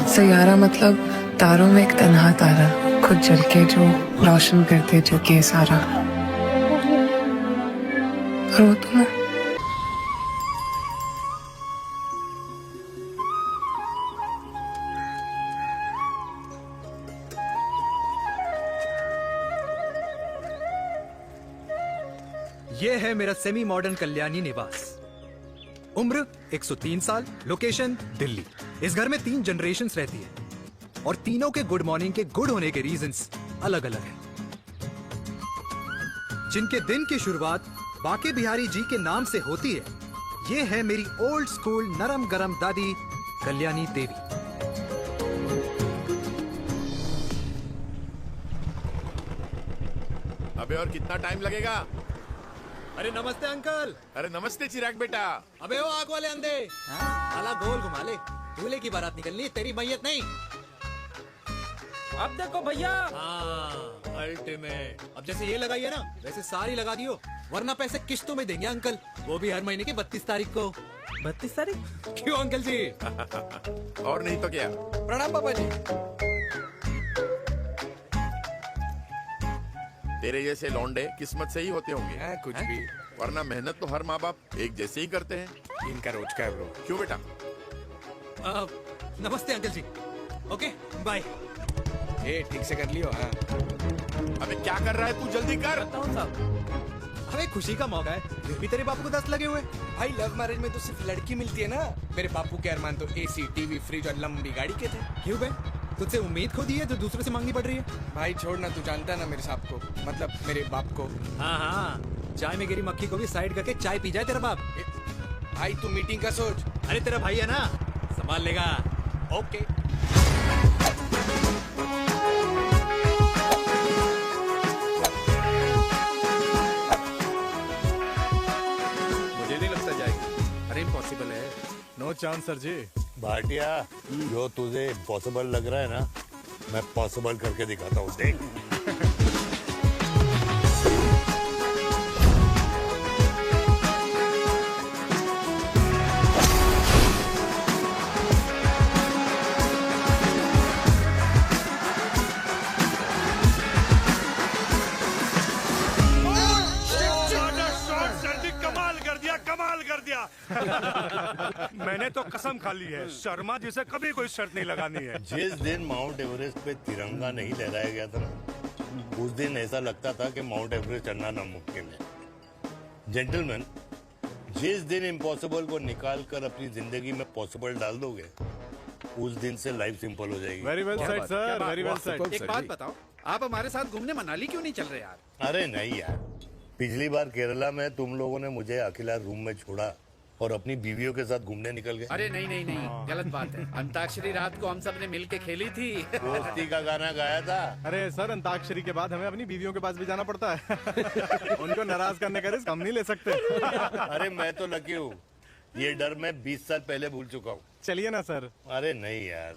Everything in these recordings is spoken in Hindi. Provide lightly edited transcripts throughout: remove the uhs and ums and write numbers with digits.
सैयारा मतलब तारों में एक तन्हा तारा, खुद जल के जो रोशन करते जग ये सारा। और वो तुम है। ये है मेरा सेमी मॉडर्न कल्याणी निवास। उम्र 103 साल, लोकेशन दिल्ली। इस घर में 3 जनरेशन्स रहती है और तीनों के गुड मॉर्निंग के गुड होने के रीजंस अलग अलग हैं। जिनके दिन की शुरुआत बाके बिहारी जी के नाम से होती है, ये है मेरी ओल्ड स्कूल नरम गरम दादी कल्याणी देवी। अबे और कितना टाइम लगेगा? अरे नमस्ते अंकल। अरे नमस्ते चिराग बेटा। अबे वो आग वाले अंधे, साला गोल घुमा ले। दूल्हे की बारात निकलनी, तेरी मैयत नहीं। अब देखो भैया, अल्टीमेट। अब जैसे ये लगाई है ना, वैसे सारी लगा दियो, वरना पैसे किश्तों में देंगे अंकल, वो भी हर महीने की 32 तारीख को। 32 तारीख? क्यों अंकल जी? और नहीं तो क्या। प्रणाम पापा जी। तेरे जैसे लौंडे किस्मत से ही होते होंगे। कुछ भी, वरना मेहनत तो हर माँ बाप एक जैसे ही करते हैं। इनका रोज का है ब्रो। क्यों बेटा? नमस्ते अंकल जी। Okay bye. ए ठीक से कर लियो। हाँ अबे क्या कर रहा है तू? जल्दी कर। बताओ साहब। हमें खुशी का मौका है, फिर भी तेरे बापू को 10 लगे हुए। भाई, लव मैरिज में तो सिर्फ लड़की मिलती है ना। मेरे बापू के अरमान तो एसी, टीवी, फ्रिज और लंबी गाड़ी के थे। क्यों बे? तुझसे उम्मीद खो दी है जो दूसरों से मांगनी पड़ रही है। भाई छोड़ ना, तू जानता है ना मेरे साहब को, मतलब मेरे बाप को। हाँ हाँ, चाय में गिरी मक्खी को भी साइड करके चाय पी जाए तेरा बाप। भाई तू मीटिंग का सोच। अरे तेरा भाई है ना, संभाल लेगा। ओके। मुझे नहीं लगता जाएगी। अरे इम्पॉसिबल है। नो चांस सर जी। भाटिया, जो तुझे इम्पॉसिबल लग रहा है ना, मैं पॉसिबल करके दिखाता हूँ, देख। कमाल कर दिया। मैंने तो कसम खा ली है, शर्मा जी से कभी कोई शर्त नहीं लगानी है। जिस दिन माउंट एवरेस्ट पे तिरंगा नहीं लहराया गया था ना, उस दिन ऐसा लगता था कि माउंट एवरेस्ट चढ़ना नामुमकिन है। जेंटलमैन, जिस दिन इम्पॉसिबल को निकाल कर अपनी जिंदगी में पॉसिबल डाल दोगे, उस दिन से लाइफ सिंपल हो जाएगी। Very well said sir, very well said. एक बात बताओ, आप हमारे साथ घूमने मनाली क्यों नहीं चल रहे यार? अरे नहीं यार, पिछली बार केरला में तुम लोगों ने मुझे अकेला रूम में छोड़ा और अपनी बीवियों के साथ घूमने निकल गए। अरे नहीं नहीं नहीं, गलत बात है। अंताक्षरी रात को हम सब ने मिल के खेली थी। दोस्ती का गाना गाया था। अरे सर, अंताक्षरी के बाद हमें अपनी बीवियों के पास भी जाना पड़ता है। उनको नाराज करने का रिस्क हम नहीं ले सकते। अरे मैं तो लकी हूँ, ये डर मैं 20 साल पहले भूल चुका हूँ। चलिए ना सर। अरे नहीं यार,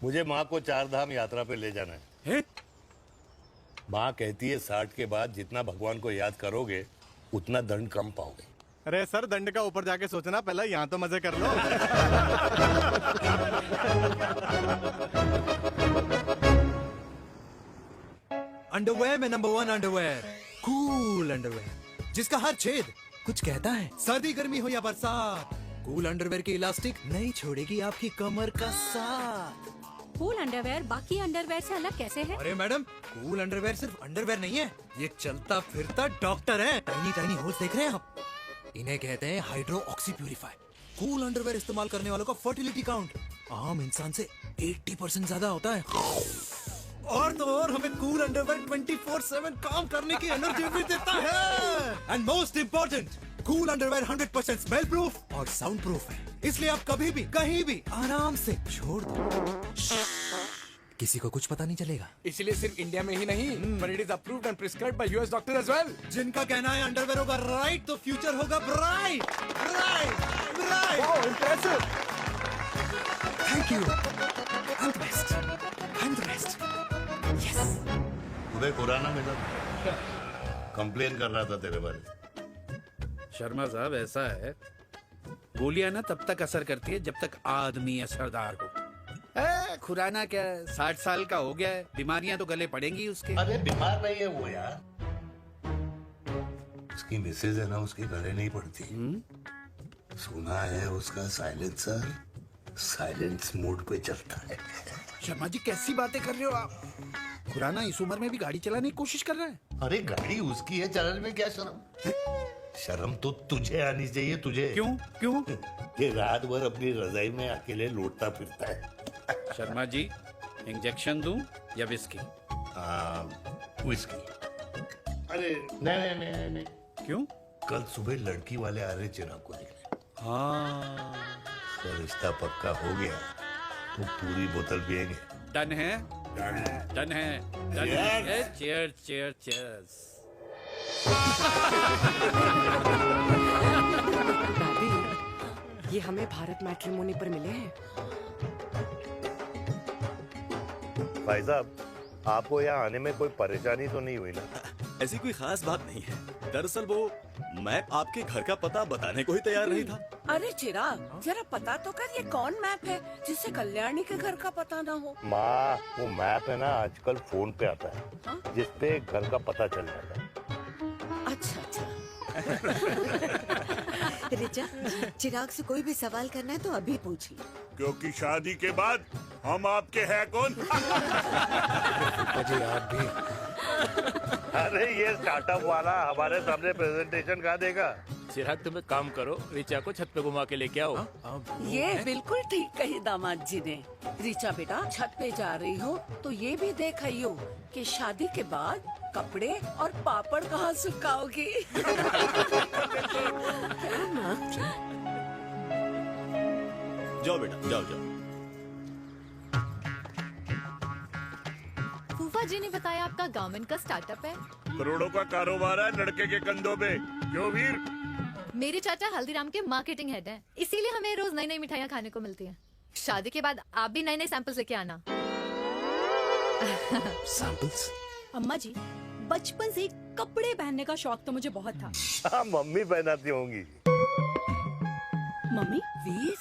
मुझे माँ को 4 धाम यात्रा पे ले जाना है। माँ कहती है 60 के बाद जितना भगवान को याद करोगे उतना दंड कम पाओगे। अरे सर, दंड का ऊपर जाके सोचना, पहले यहाँ तो मजे कर लो। अंडरवेयर में नंबर 1 अंडरवेयर, कूल अंडरवेयर, जिसका हर छेद कुछ कहता है। सर्दी गर्मी हो या बरसात, कूल अंडरवेयर की इलास्टिक नहीं छोड़ेगी आपकी कमर का साथ। कूल अंडरवेयर बाकी अंडरवेयर से अलग कैसे है? अरे मैडम, कूल अंडरवेयर सिर्फ अंडरवेयर नहीं है, ये चलता फिरता डॉक्टर है। टाइनी टाइनी होल्स देख रहे हैं आप? इन्हें कहते हैं hydro oxy purifier. Cool underwear इस्तेमाल करने वालों का फर्टिलिटी काउंट आम इंसान से 80% ज्यादा होता है। और तो और हमें कूल अंडरवेयर 24/7 काम करने की एनर्जी भी देता है। And most important, cool underwear 100% smell proof और साउंड प्रूफ है, इसलिए आप कभी भी कहीं भी आराम से छोड़ दो, किसी को कुछ पता नहीं चलेगा। इसलिए सिर्फ इंडिया में ही नहीं, but it is approved and prescribed by US doctor as well. जिनका कहना है अंडरवेयर होगा राइट तो फ्यूचर होगा bright, bright, bright. Oh, impressive. Thank you. I'm the best. I'm the best. Yes. उदय खुराना मेरा कंप्लेन कर रहा था तेरे बारे में। शर्मा साहब, ऐसा है, गोलियां ना तब तक असर करती है जब तक आदमी असरदार हो। खुराना क्या 60 साल का हो गया है, बीमारियां तो गले पड़ेंगी उसके। अरे बीमार नहीं है वो यार, उसकी मिसेज है ना, उसके गले नहीं पड़ती। सुना है उसका साइलेंसर साइलेंस मोड पे चलता है। शर्मा जी कैसी बातें कर रहे हो आप? खुराना इस उम्र में भी गाड़ी चलाने की कोशिश कर रहा है। अरे गाड़ी उसकी है, चलाने में क्या शर्म? शर्म तो तुझे आनी चाहिए, तुझे। क्यों क्यों? ये रात भर अपनी रजाई में अकेले लौटता फिरता है। शर्मा जी इंजेक्शन दूं या विस्की? विस्की। अरे नहीं नहीं नहीं नहीं, क्यों? कल सुबह लड़की वाले आ रहे चिराग को देखने। हाँ तो रिश्ता पक्का हो गया तो पूरी बोतल पिएंगे। डन है, डन है, डन है। Chair chair chairs. दादी, ये हमें भारत मैट्रिमोनी पर मिले हैं। भाई साहब, आपको यहाँ आने में कोई परेशानी तो नहीं हुई ना? ऐसी कोई खास बात नहीं है। दरअसल वो मैप आपके घर का पता बताने को ही तैयार नहीं था। अरे चिराग, जरा पता तो कर, ये कौन मैप है जिससे कल्याणी के घर का पता ना हो? माँ, वो मैप है ना आजकल फोन पे आता है, जिसपे घर का पता चल जाता है। अच्छा अच्छा। रिचा, चिराग से कोई भी सवाल करना है तो अभी पूछिए। क्योंकि शादी के बाद हम आपके हैं कौन? अजय आप भी। अरे ये स्टार्टअप वाला हमारे सामने प्रेजेंटेशन कहाँ देगा? चिराग तुम एक काम करो, रिचा को छत पे घुमा के लेके आओ। ये बिल्कुल ठीक कही दामाद जी ने। रिचा बेटा, छत पे जा रही हो तो ये भी देख आइयो कि शादी के बाद कपड़े और पापड़ कहाँ सुखाओगी। जाओ बेटा, जाओ जाओ। फूफा जी ने बताया आपका गारमेंट का स्टार्टअप है। करोड़ों का कारोबार है लड़के के कंधों पे। क्यों वीर? मेरे चाचा हल्दीराम के मार्केटिंग हेड हैं, इसीलिए हमें रोज नई नई मिठाइयाँ खाने को मिलती हैं। शादी के बाद आप भी नए नए सैंपल्स लेके आना। सैंपल्स? अम्मा जी, बचपन से कपड़े पहनने का शौक तो मुझे बहुत था। हाँ, मम्मी पहनाती होंगी। मम्मी, वीर,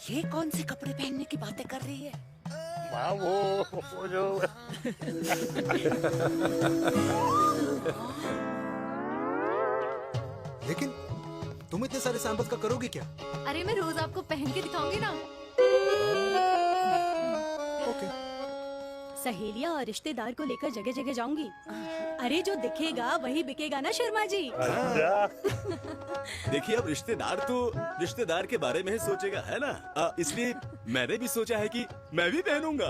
ये कौन से कपड़े पहनने की बातें कर रही है? माँ, वो जो लेकिन तुम इतने सारे सैंपल्स का करोगे क्या? अरे मैं रोज आपको पहन के दिखाऊंगी ना। ओके। सहेलियाँ और रिश्तेदार को लेकर जगह जगह जाऊंगी। अरे जो दिखेगा वही बिकेगा ना शर्मा जी। देखिए अब रिश्तेदार के बारे में ही सोचेगा, है ना? इसलिए मैंने भी सोचा है कि मैं भी पहनूंगा।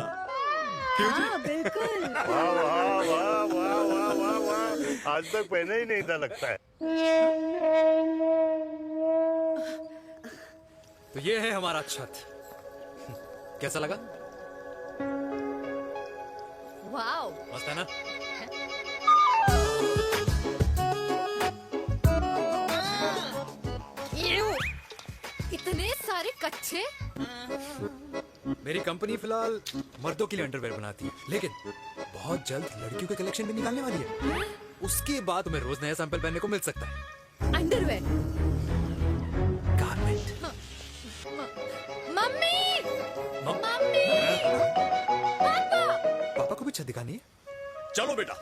हाँ बिल्कुल। वाह वाह वाह वाह वाह वाह वाह, आज तक पहने ही नहीं था लगता है। तो ये है हमारा छत। कैसा लगा? वाओ, मस्त है ना? इतने सारे कच्चे। मेरी कंपनी फिलहाल मर्दों के लिए अंडरवेयर बनाती है, लेकिन बहुत जल्द लड़कियों के कलेक्शन भी निकालने वाली है। उसके बाद तुम्हें रोज नया सैंपल पहनने को मिल सकता है। अंडरवेयर? गारमेंट। मम्मी, मम्मी, पापा। पापा को भी छत दिखानी है? चलो बेटा,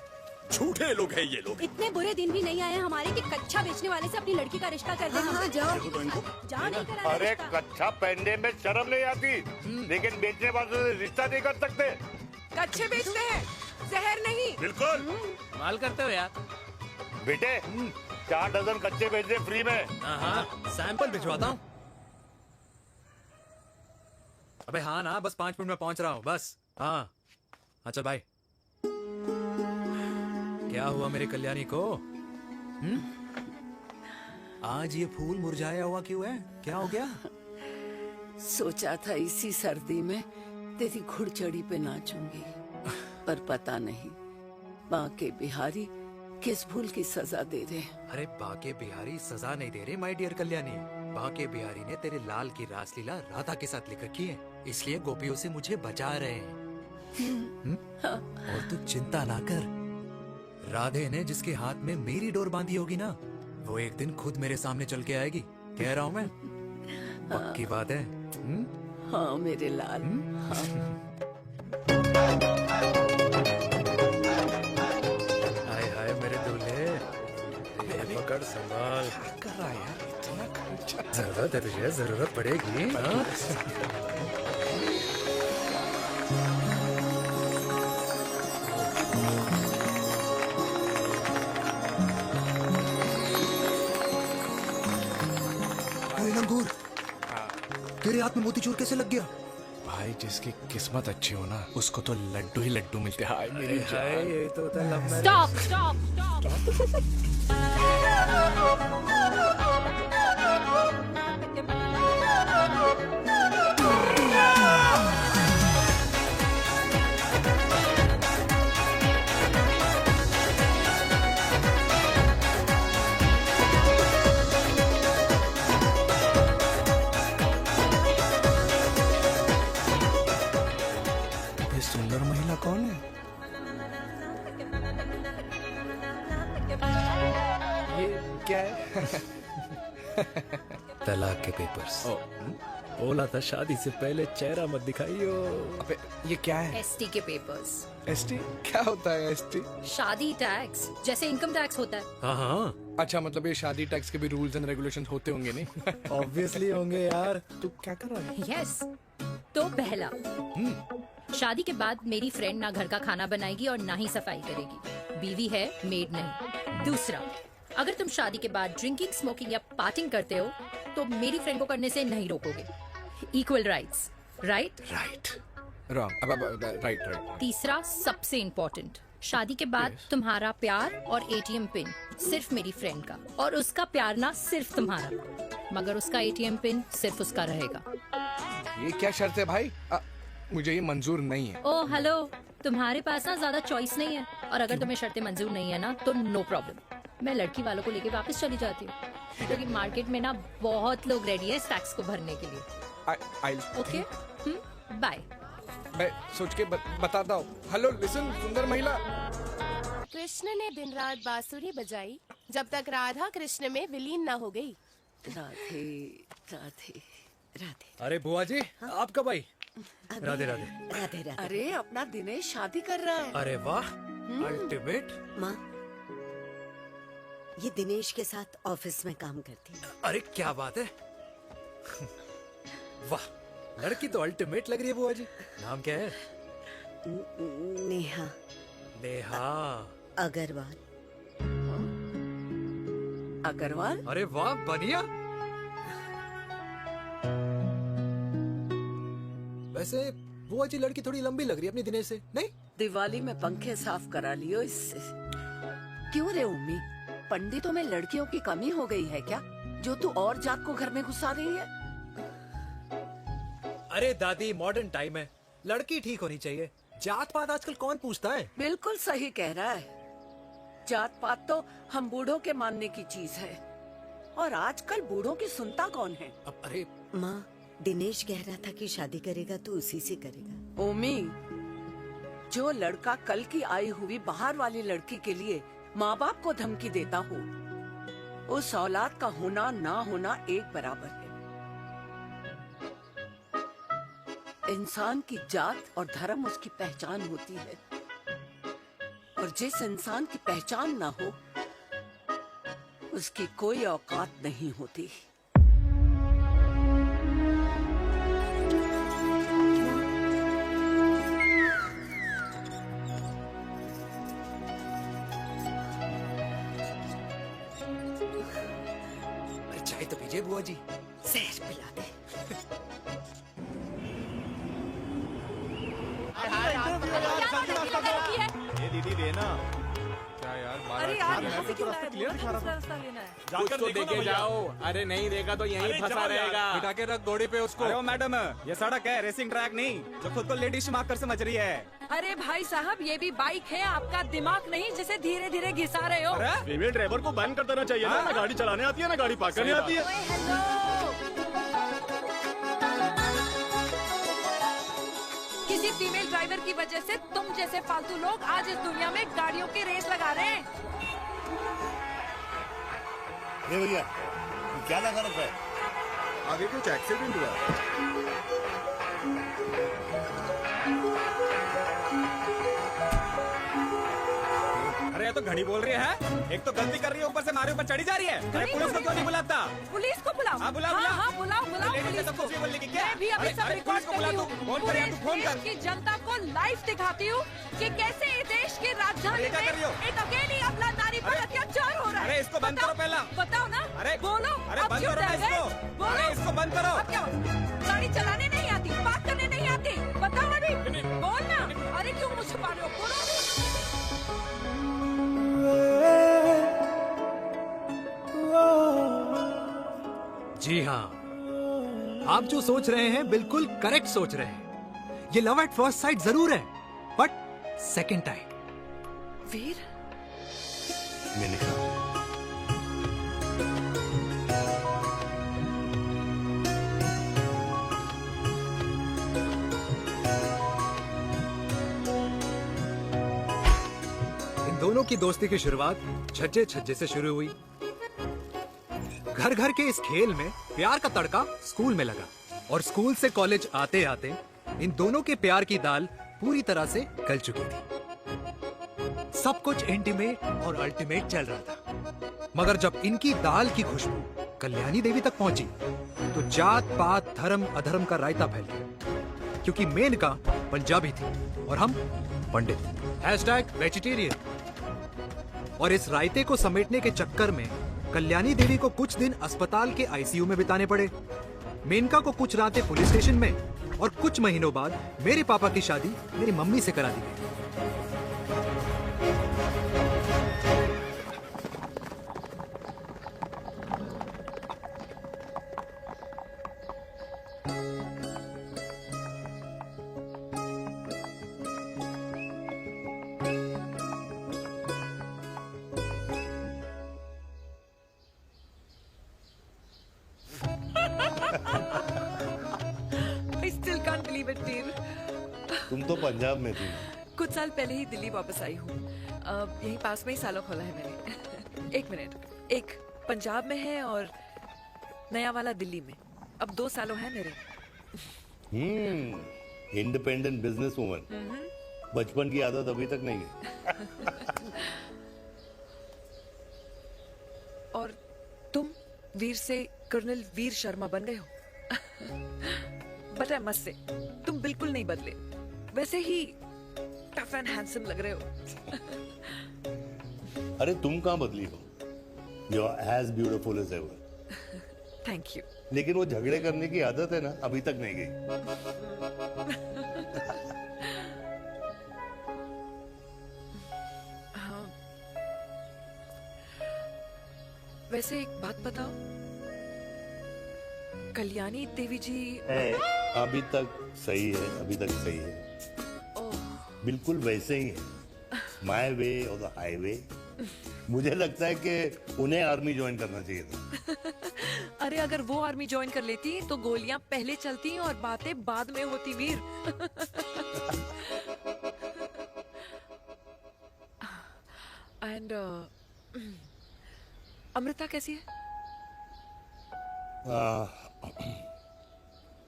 झूठे लोग हैं ये लोग। इतने बुरे दिन भी नहीं आए हमारे कि कच्चा बेचने वाले से अपनी लड़की का रिश्ता कर देना। हाँ, जाओ। जाओ नहीं कराना अरे रिश्ता। कच्चा पहनने में शर्म नहीं आती, लेकिन बेचने वालों से रिश्ता नहीं कर सकते। कच्चे बेचते हैं, जहर नहीं। बिल्कुल। माल करते हो यार। बेटे, 4 डजन कच्चे बेच दे फ्री में। हाँ, सैंपल भिजवाता हूँ। अबे हाँ ना, बस 5 मिनट में पहुंच रहा हूँ बस। हाँ, अच्छा भाई। क्या हुआ मेरे कल्याणी को? आज ये फूल मुरझाया हुआ क्यों है? क्या हो गया? सोचा था इसी सर्दी में तेरी घुड़चड़ी पे नाचूंगी, पर पता नहीं बांके बिहारी किस भूल की सजा दे रहे। अरे बांके बिहारी सजा नहीं दे रहे माय डियर कल्याणी। बांके बिहारी ने तेरे लाल की रासलीला राधा के साथ लिख रखी है, इसलिए गोपियों से मुझे बचा रहे हैं। और तू चिंता ना कर, राधे ने जिसके हाथ में मेरी डोर बांधी होगी ना, वो एक दिन खुद मेरे सामने चल के आएगी। कह रहा हूँ मैं, पक्की बात है। हाँ मेरे लाल। हाँ। हाय हाय मेरे दूल्हे, ये पकड़ संभाल। कर रहा है यार, इतना खर्चा। जरूरत है तुझे, जरूरत पड़ेगी। हाँ? लंगूर, तेरे हाथ में मोतीचूर कैसे लग गया? भाई जिसकी किस्मत अच्छी हो ना, उसको तो लड्डू ही लड्डू मिलते हैं। हाय मेरी हाय, जान। ये तो होता है love marriage. Stop stop stop. ये सुंदर महिला कौन है? ये क्या है? तलाक के पेपर्स। बोला था शादी से पहले चेहरा मत दिखाइयो। अबे ये क्या है? एसटी के पेपर्स। एसटी क्या होता है? एसटी शादी टैक्स, जैसे इनकम टैक्स होता है। हाँ हाँ, अच्छा, मतलब ये शादी टैक्स के भी रूल्स एंड रेगुलेशंस होते होंगे नहीं? ऑब्वियसली होंगे यार। तू क्या कर रहा है? यस। तो पहला, शादी के बाद मेरी फ्रेंड ना घर का खाना बनाएगी और ना ही सफाई करेगी। बीवी है, मेड नहीं। दूसरा, अगर तुम शादी के बाद ड्रिंकिंग, स्मोकिंग या पार्टिंग करते हो तो मेरी फ्रेंड को करने से नहीं रोकोगे। Equal rights, right? Right. Wrong. अब राइट राइट। तीसरा, सबसे इम्पोर्टेंट, शादी के बाद तुम्हारा प्यार और एटीएम पिन सिर्फ मेरी फ्रेंड का, और उसका प्यार ना सिर्फ तुम्हारा, मगर उसका एटीएम पिन सिर्फ उसका रहेगा। ये क्या शर्त है भाई? मुझे ये मंजूर नहीं है। ओ हेलो, तुम्हारे पास ना ज्यादा चॉइस नहीं है, और अगर तुम्हें शर्तें मंजूर नहीं है ना तो नो प्रॉब्लम, मैं लड़की वालों को लेके वापस चली जाती हूँ, क्योंकि मार्केट में ना बहुत लोग रेडी है इस टैक्स को भरने के लिए। Okay, bye. मैं सोच के बताता हूँ। हेलो लिसन, सुंदर महिला। कृष्ण ने दिन रात बांसुरी बजाई जब तक राधा कृष्ण में विलीन न हो गई। राधे राधे राधे। अरे बुआ जी, आप कब आई? राधे राधे। राधे राधे। अरे अपना दिनेश शादी कर रहा है। अरे वाह, अल्टीमेट। माँ, ये दिनेश के साथ ऑफिस में काम करती है। अरे क्या बात है, वाह, लड़की तो अल्टीमेट लग रही है बुआ जी। नाम क्या है? नेहा। नेहा अग्रवाल। अग्रवाल? अरे वाह, बढ़िया। वैसे बुआ जी लड़की थोड़ी लंबी लग रही है अपनी दिनेश से, नहीं? दिवाली में पंखे साफ करा लियो इससे। क्यों रे उम्मी, पंडितों में लड़कियों की कमी हो गई है क्या, जो तू और जात को घर में घुसा रही है? अरे दादी, मॉडर्न टाइम है, लड़की ठीक होनी चाहिए। जात पात आजकल कौन पूछता है? बिल्कुल सही कह रहा है। जात पात तो हम बूढ़ों के मानने की चीज है, और आजकल बूढ़ों की सुनता कौन है? अब अरे माँ, दिनेश कह रहा था कि शादी करेगा तो उसी से करेगा। ओमी, जो लड़का कल की आई हुई बाहर वाली लड़की के लिए माँ बाप को धमकी देता हो, उस औलाद का होना ना होना एक बराबर है। इंसान की जात और धर्म उसकी पहचान होती है, और जिस इंसान की पहचान ना हो उसकी कोई औकात नहीं होती। अरे चाय तो पीजिए बुआ जी। जहर पिला दे। ये दीदी देना। क्या यार? अरे यार, यहाँ से क्यों लाए? दूसरा रास्ता लेना है। कुछ तो देके जाओ। अरे नहीं देगा तो यहीं फंसा रहेगा। बिठा के रख घोड़े पे उसको। अरे मैडम, ये सड़क है, रेसिंग ट्रैक नहीं, जो खुद को लेडी शिमाकर समझ रही है। अरे भाई साहब, ये भी बाइक है, आपका दिमाग नहीं जिसे धीरे धीरे घिसा रहे हो। फीमेल ड्राइवर को बैन कर देना चाहिए ना गाड़ी चलाने आती है ना गाड़ी पार्क करने आती है। किसी फीमेल ड्राइवर की वजह से तुम जैसे फालतू लोग आज इस दुनिया में गाड़ियों की रेस लगा रहे हैं। भैया क्या लगा रखा है? आगे कुछ एक्सीडेंट हुआ? तो घड़ी बोल रही है, एक तो गलती कर रही है, ऊपर से हमारे ऊपर चढ़ी जा रही है। अरे पुलिस को क्यों नहीं बुलाता? पुलिस को बुलाओ। हाँ, बुलाओ, हाँ, बुलाओ। हाँ, बुलाओ बुलाओ लेडीज पुलिस है तो को। कुछ भी बोलने की क्या? मैं भी अभी अरे, सब अरे, रिकॉर्ड पुलिस को कर बुला रही तू। हूँ। फोन कर पूरे यार, तू फोन कर। देश की जनता को लाइव दिखाती हूँ कि कैसे इस देश की राजधानी ये क्या कर रही हो? में एक अकेली अबला नारी पर अत्याचार हो रहा है। अरे, इसको बंद करो पहला। बताओ ना। अरे, बोलो। अरे, अब बंद क्यों करो ना डर गए? इसको। बोलो। अरे, इसको बंद करो। अब क्या गाड़ी चलाने नहीं आती, बात करने नहीं आती, बताओ अभी। बोल ना। अरे क्यों मुझे छुपा रहे हो? बोलो। जी हाँ, आप जो सोच रहे हैं बिल्कुल करेक्ट सोच रहे हैं। ये लव एट फर्स्ट साइट जरूर है, बट सेकंड टाइम। वीर, मैंने कहा इन दोनों की दोस्ती की शुरुआत छज्जे छज्जे से शुरू हुई। घर घर के इस खेल में प्यार का तड़का स्कूल में लगा, और स्कूल से कॉलेज आते आते इन दोनों के प्यार की दाल पूरी तरह से गल चुकी थी। सब कुछ इंटीमेट और अल्टीमेट चल रहा था, मगर जब इनकी दाल की खुशबू कल्याणी देवी तक पहुंची तो जात पात धर्म अधर्म का रायता फैल गया, क्योंकि मेनका पंजाबी थी और हम पंडित। #वेजिटेरियन। और इस रायते को समेटने के चक्कर में कल्याणी देवी को कुछ दिन अस्पताल के आईसीयू में बिताने पड़े, मेनका को कुछ रातें पुलिस स्टेशन में, और कुछ महीनों बाद मेरे पापा की शादी मेरी मम्मी से करा दी गई। I still can't believe it, वीर। तुम तो पंजाब में थी। कुछ साल पहले ही दिल्ली वापस आई हूँ। यहीं पास में ही सालों खोला है मैंने। एक मिनट, एक पंजाब में है और नया वाला दिल्ली में। अब 2 सालों है मेरे। Independent business woman. बचपन की आदत अभी तक नहीं है। और तुम वीर से कर्नल वीर शर्मा बन गए हो। बट आई मस्ट से, तुम बिल्कुल नहीं बदले, वैसे ही टफ एंड हैंडसम लग रहे हो। अरे तुम कहाँ बदली हो? You are as beautiful as ever. Thank you. लेकिन वो झगड़े करने की आदत है ना, अभी तक नहीं गई। हाँ। वैसे एक बात बताओ, कल्याणी देवी जी अभी तक सही है, अभी तक सही है। बिल्कुल वैसे ही है, माय वे और द हाईवे। मुझे लगता है कि उन्हें आर्मी ज्वाइन करना चाहिए था। अरे अगर वो आर्मी ज्वाइन कर लेती तो गोलियां पहले चलती और बातें बाद में होती, वीर। एंड अमृता कैसी है?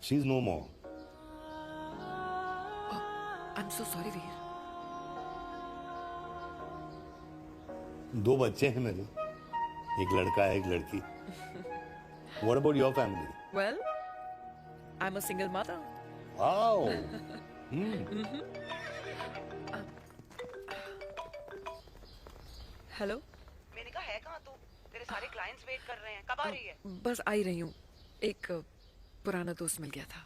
She is no more. I am so sorry Veer. 2 बच्चे हैं मेरे, एक लड़का है, एक लड़की। What about your family? Well, I'm a single mother. Wow. Hello. मैंने कहा है कहाँ तू? तेरे सारे क्लाइंट्स वेट कर रहे हैं, कब आ रही है? बस आ ही रही हूँ, एक पुराना दोस्त मिल गया था।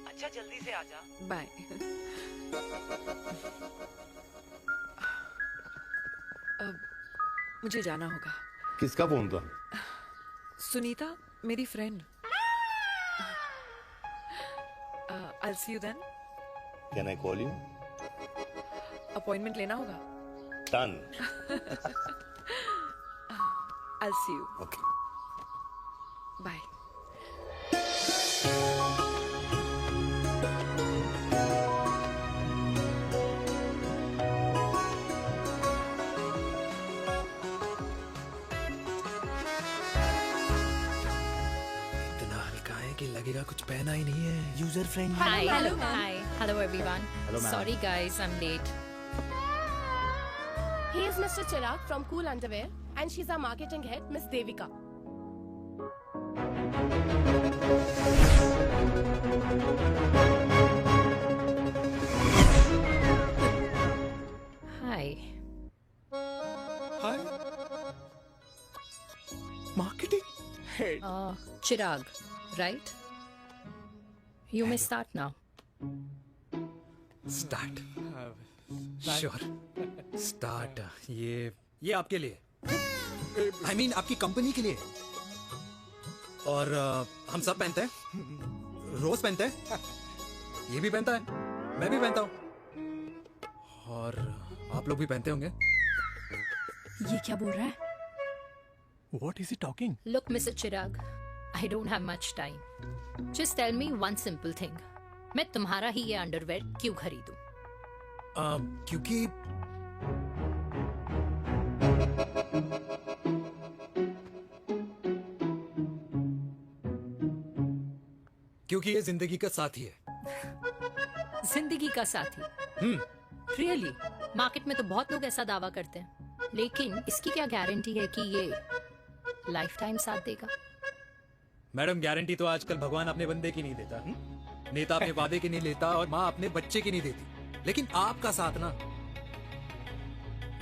अच्छा जल्दी से आ जा। बाय। अब मुझे जाना होगा। किसका फोन था? सुनीता, मेरी friend. I'll see you then. Can I call you? Appointment लेना होगा। Done. I'll see you. Okay. Bye. इतना हल्का है कि लगेगा कुछ पहना ही नहीं है। User friendly. Hi. Hello, everyone. Hello, ma'am. Sorry, guys, I'm late. He is Mr. Chirag from Cool Underwear, and she's our marketing head, Miss Devika. Hi. Hi. Marketing head. Chirag, right? You may start now. Start sure start ये आपके लिए I mean आपकी कंपनी के लिए और हम सब पहनते हैं रोज पहनते हैं ये भी पहनता है मैं भी पहनता हूँ और आप लोग भी पहनते होंगे ये क्या बोल रहा है? What is he talking? Look, Mr. Chirag, I don't have much time. Just tell me one simple thing. मैं तुम्हारा ही ये अंडरवेयर क्यों खरीदूं? क्योंकि ये जिंदगी का साथी है। जिंदगी का साथी? Really? मार्केट में तो बहुत लोग ऐसा दावा करते हैं, लेकिन इसकी क्या गारंटी है कि ये लाइफ टाइम साथ देगा? मैडम गारंटी तो आजकल भगवान अपने बंदे की नहीं देता, नेता अपने वादे की नहीं लेता और माँ अपने बच्चे की नहीं देती, लेकिन आपका साथ ना,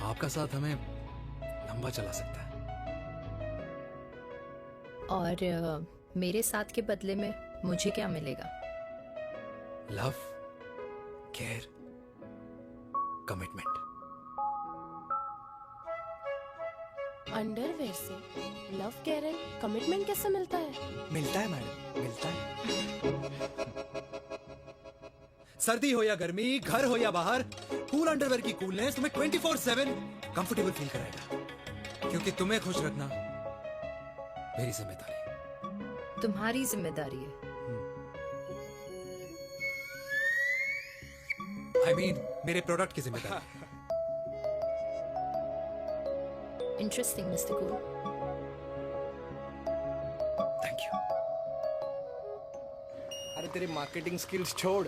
आपका साथ हमें लंबा चला सकता है। और मेरे साथ के बदले में मुझे क्या मिलेगा? Love, care, commitment. अंडरवेयर से लव, केयर एंड कमिटमेंट कैसे मिलता है? मिलता है मैडम, मिलता है। सर्दी हो या गर्मी, घर हो या बाहर, कूल अंडरवेयर की कूलनेस तुम्हें 24/7 कंफर्टेबल फील कराएगा, क्योंकि तुम्हें खुश रखना मेरी जिम्मेदारी है। तुम्हारी जिम्मेदारी है? I mean, मेरे प्रोडक्ट की जिम्मेदारी। Interesting, Mr. Cool. Thank you. अरे तेरे मार्केटिंग स्किल्स छोड़,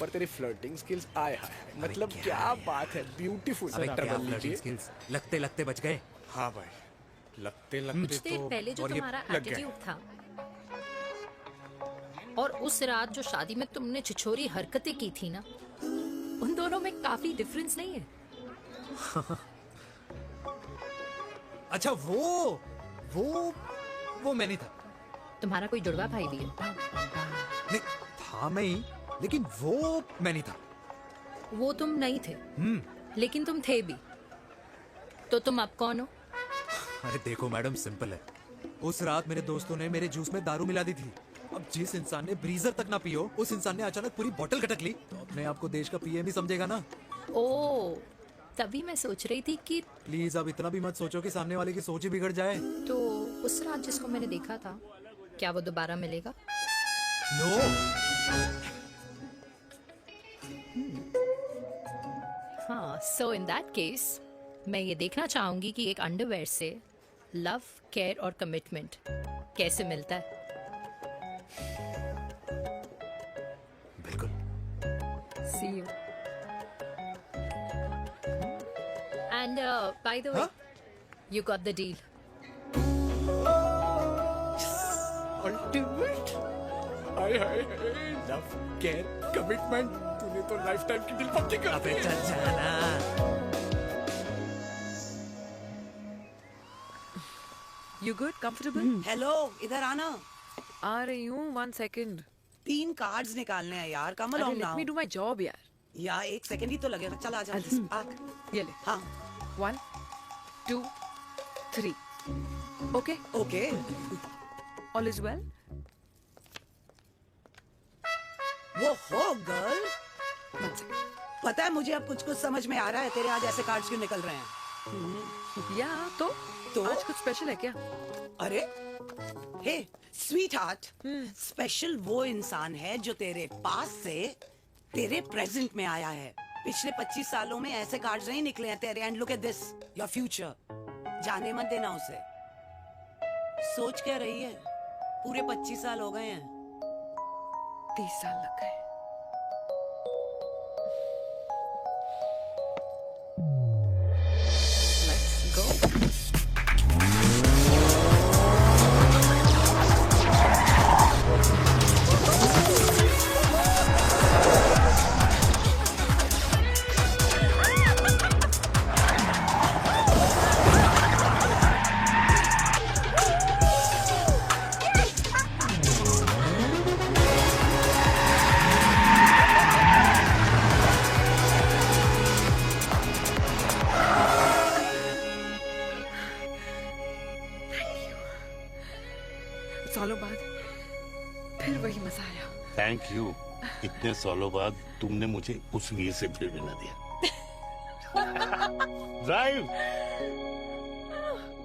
पर तेरी फ्लर्टिंग स्किल्स आए हाय, मतलब क्या बात है, ब्यूटीफुल। स्किल्स लगते लगते बच गए। हाँ भाई, लगते कुछ लगते देर तो पहले जो और ये तुम्हारा लग गया। एटीट्यूड था और उस रात जो शादी में तुमने छिछोरी हरकतें की थी ना, उन दोनों में काफी डिफरेंस नहीं है? अच्छा वो मैं नहीं था। तुम्हारा कोई जुड़वा भाई भी है? नहीं था मैं ही, लेकिन वो मैं नहीं था। वो तुम नहीं थे, लेकिन तुम थे भी। तो तुम अब कौन हो? अरे देखो मैडम, सिंपल है। उस रात मेरे दोस्तों ने मेरे जूस में दारू मिला दी थी। अब जिस इंसान ने ब्रीजर तक ना पियो, उस इंसान ने अचानक पूरी बोतल खटक ली, तो अपने आप को देश का पीएम ही समझेगा ना। ओ, तभी मैं सोच रही थी कि प्लीज अब इतना भी मत सोचो कि सामने वाले की सोच ही बिगड़ जाए। तो उस रात जिसको मैंने देखा था, क्या वो दोबारा मिलेगा? नो। हाँ, सो इन दैट केस मैं ये देखना चाहूंगी कि एक अंडरवेयर से लव, केयर और कमिटमेंट कैसे मिलता है। बिल्कुल। See you. And by the way, you got the deal. Ultimate, hi hi love, care, commitment, तूने तो लाइफ टाइम की दिल पक्की कर दी। You good? Comfortable? हेलो, इधर आना। आ रही हूँ, 1 second. 3 कार्ड्स निकालने हैं यार, कम अरे on let now. me do my job यार. या 1 सेकंड ही तो लगेगा, चल आजा। आ। ये ले. हाँ। 1, 2, 3. Okay? Okay. All is well? वो हो गर्ल, 1 second. पता है मुझे अब कुछ समझ में आ रहा है, तेरे आज ऐसे कार्ड्स क्यों निकल रहे हैं। या तो आज कुछ स्पेशल है क्या? अरे हे स्वीट हार्ट, स्पेशल वो इंसान है जो तेरे पास से तेरे प्रेजेंट में आया है। पिछले 25 सालों में ऐसे कार्ड्स नहीं निकले हैं तेरे। And look at this, your future. जाने मत देना उसे। सोच क्या रही है, पूरे 25 साल हो गए हैं। 30 साल लग गए। थैंक यू, इतने सालों बाद तुमने मुझे उस वीर से फिर मिला दिया। ड्राइव।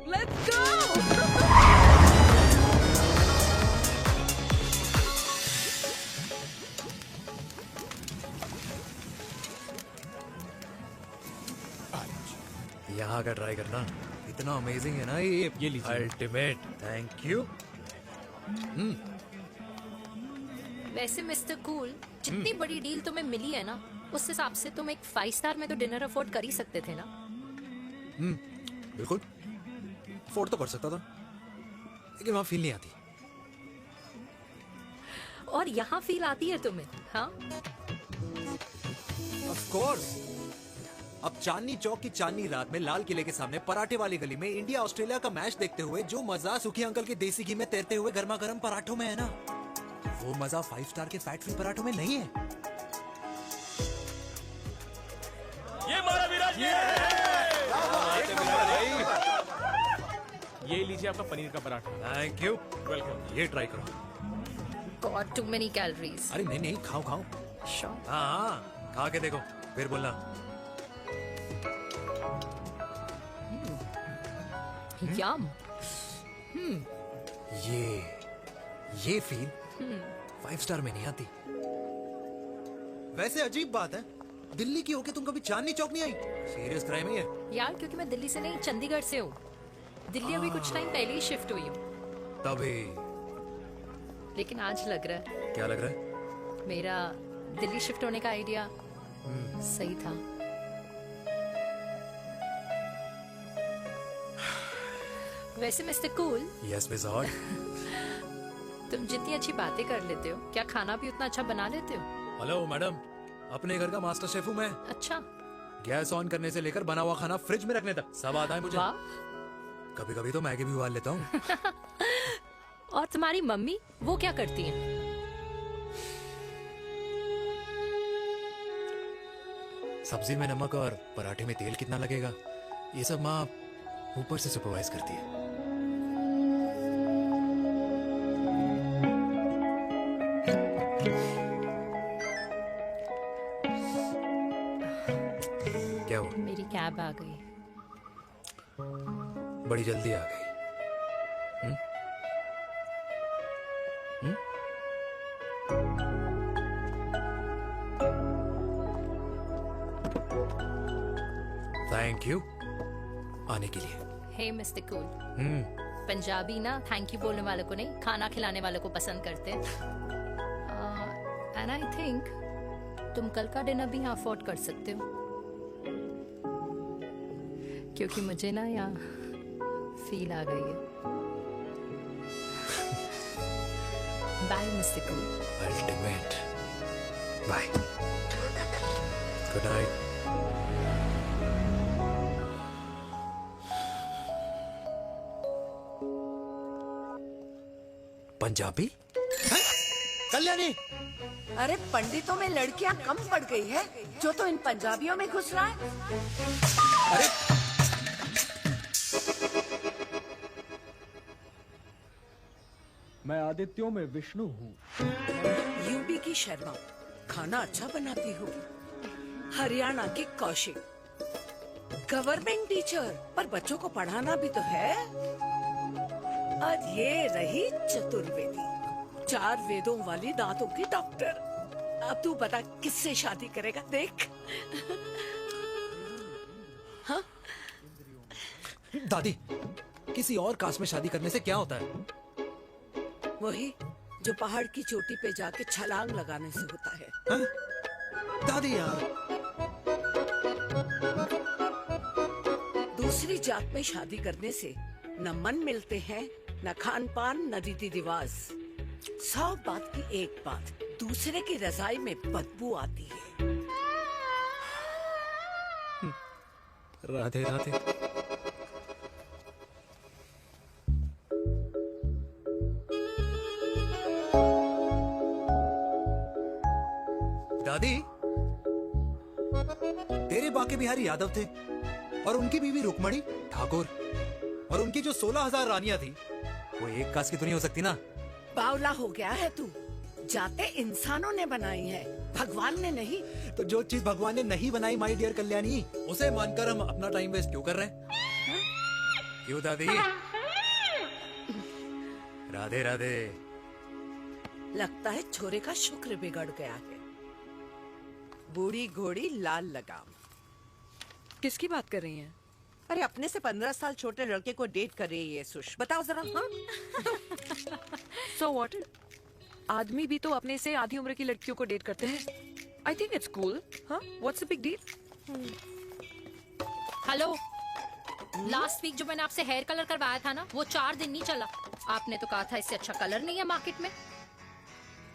Let's go. यहाँ का ट्राई करना, इतना अमेजिंग है ना ये लीजिए अल्टीमेट। Thank you. वैसे मिस्टर कूल, जितनी बड़ी डील तुम्हें मिली है ना, उस हिसाब से तुम एक 5 स्टार में तो डिनर अफोर्ड कर ही सकते थे ना। बिल्कुल अफोर्ड तो कर सकता था, लेकिन वहां फील नहीं आती। और यहाँ फील आती है तुम्हें? हाँ, ऑफ कोर्स। अब चांदनी चौक की चांदनी रात में लाल किले के सामने पराठे वाली गली में इंडिया ऑस्ट्रेलिया का मैच देखते हुए जो मजा सुखी अंकल के देसी घी में तैरते हुए गर्मा गर्म पराठों में है ना, वो मजा 5 स्टार के फैट फ्री पराठों में नहीं है। ये मारा विराज। ये लीजिए आपका पनीर का पराठा। Thank you, welcome. ये ट्राई करो। God too many calories. अरे नहीं नहीं, खाओ खाओ। श्योर। हाँ, खा के देखो फिर बोलना। यम। ये फील 5 स्टार में नहीं आती। वैसे अजीब बात है, दिल्ली की होके तुम कभी चांदनी चौक नहीं आई? सीरियस क्राइम है ये। यार क्योंकि मैं दिल्ली से नहीं, चंडीगढ़ से हूँ। दिल्ली अभी कुछ टाइम पहले ही शिफ्ट हुई हूँ। तभी। लेकिन आज लग रहा है, क्या लग रहा है? मेरा दिल्ली शिफ्ट होने का आइडिया सही था। वैसे mister cool, yes miss hot. तुम जितनी अच्छी बातें कर लेते हो, क्या खाना भी उतना अच्छा बना लेते हो? हेलो मैडम, अपने घर का मास्टर शेफ हूँ मैं। अच्छा। गैस ऑन करने से लेकर बना हुआ खाना फ्रिज में रखने तक सब आता है मुझे। वाह। कभी कभी तो मैगी भी उबाल लेता हूँ। और तुम्हारी मम्मी, वो क्या करती हैं? सब्जी में नमक और पराठे में तेल कितना लगेगा, ये सब माँ ऊपर से सुपरवाइज करती है। क्या हुआ? मेरी कैब आ गई। बड़ी जल्दी आ गई। थैंक यू आने के लिए। हे मिस्टर कूल, पंजाबी ना थैंक यू बोलने वालों को नहीं, खाना खिलाने वालों को पसंद करते हैं। एंड आई थिंक तुम कल का डिनर भी यहाँ अफोर्ड कर सकते हो, क्योंकि मुझे ना यहाँ फील आ गई है। Bye mister cool. Ultimate. Bye. Good night. Punjabi? Kalyani, अरे पंडितों में लड़कियां कम पड़ गई है जो तो इन पंजाबियों में घुस रहा है। अरे मैं आदित्यों में विष्णु हूँ। यूपी की शर्मा, खाना अच्छा बनाती होगी। हरियाणा की कौशिक, गवर्नमेंट टीचर, पर बच्चों को पढ़ाना भी तो है। और ये रही चतुर्वेदी, 4 वेदों वाली दांतों की डॉक्टर। अब तू बता किससे शादी करेगा? देख। हाँ? दादी, किसी और कास्ट में शादी करने से क्या होता है? वही जो पहाड़ की चोटी पे जाके छलांग लगाने से होता है। हाँ? दादी यार, दूसरी जात में शादी करने से न मन मिलते हैं, न खान पान, न रीति रिवाज। 100 बात की एक बात, दूसरे की रजाई में बदबू आती है। राधे राधे। दादी, तेरे बाके बिहारी यादव थे और उनकी बीवी रुक्मणी ठाकुर, और उनकी जो 16,000 रानियां थी वो एक कास्ट की तो नहीं हो सकती ना? बावला हो गया है तू। जाते इंसानों ने बनाई है, भगवान ने नहीं। तो जो चीज भगवान ने नहीं बनाई माय डियर कल्याणी, उसे मानकर हम अपना टाइम वेस्ट क्यों कर रहे हैं? क्यों दादी? राधे राधे। लगता है छोरे का शुक्र बिगड़ गया है। बूढ़ी घोड़ी लाल लगाम। किसकी बात कर रही हैं? अरे अपने से 15 साल छोटे लड़के को डेट कर रही है ये सुश, बताओ जरा। हाँ So what? आदमी भी तो अपने से आधी उम्र की लड़कियों को डेट करते हैं। I think it's cool. हाँ? What's the big deal? Hello, last week जो मैंने आपसे हेयर कलर करवाया था ना, वो 4 दिन नहीं चला। आपने तो कहा था इससे अच्छा कलर नहीं है मार्केट में।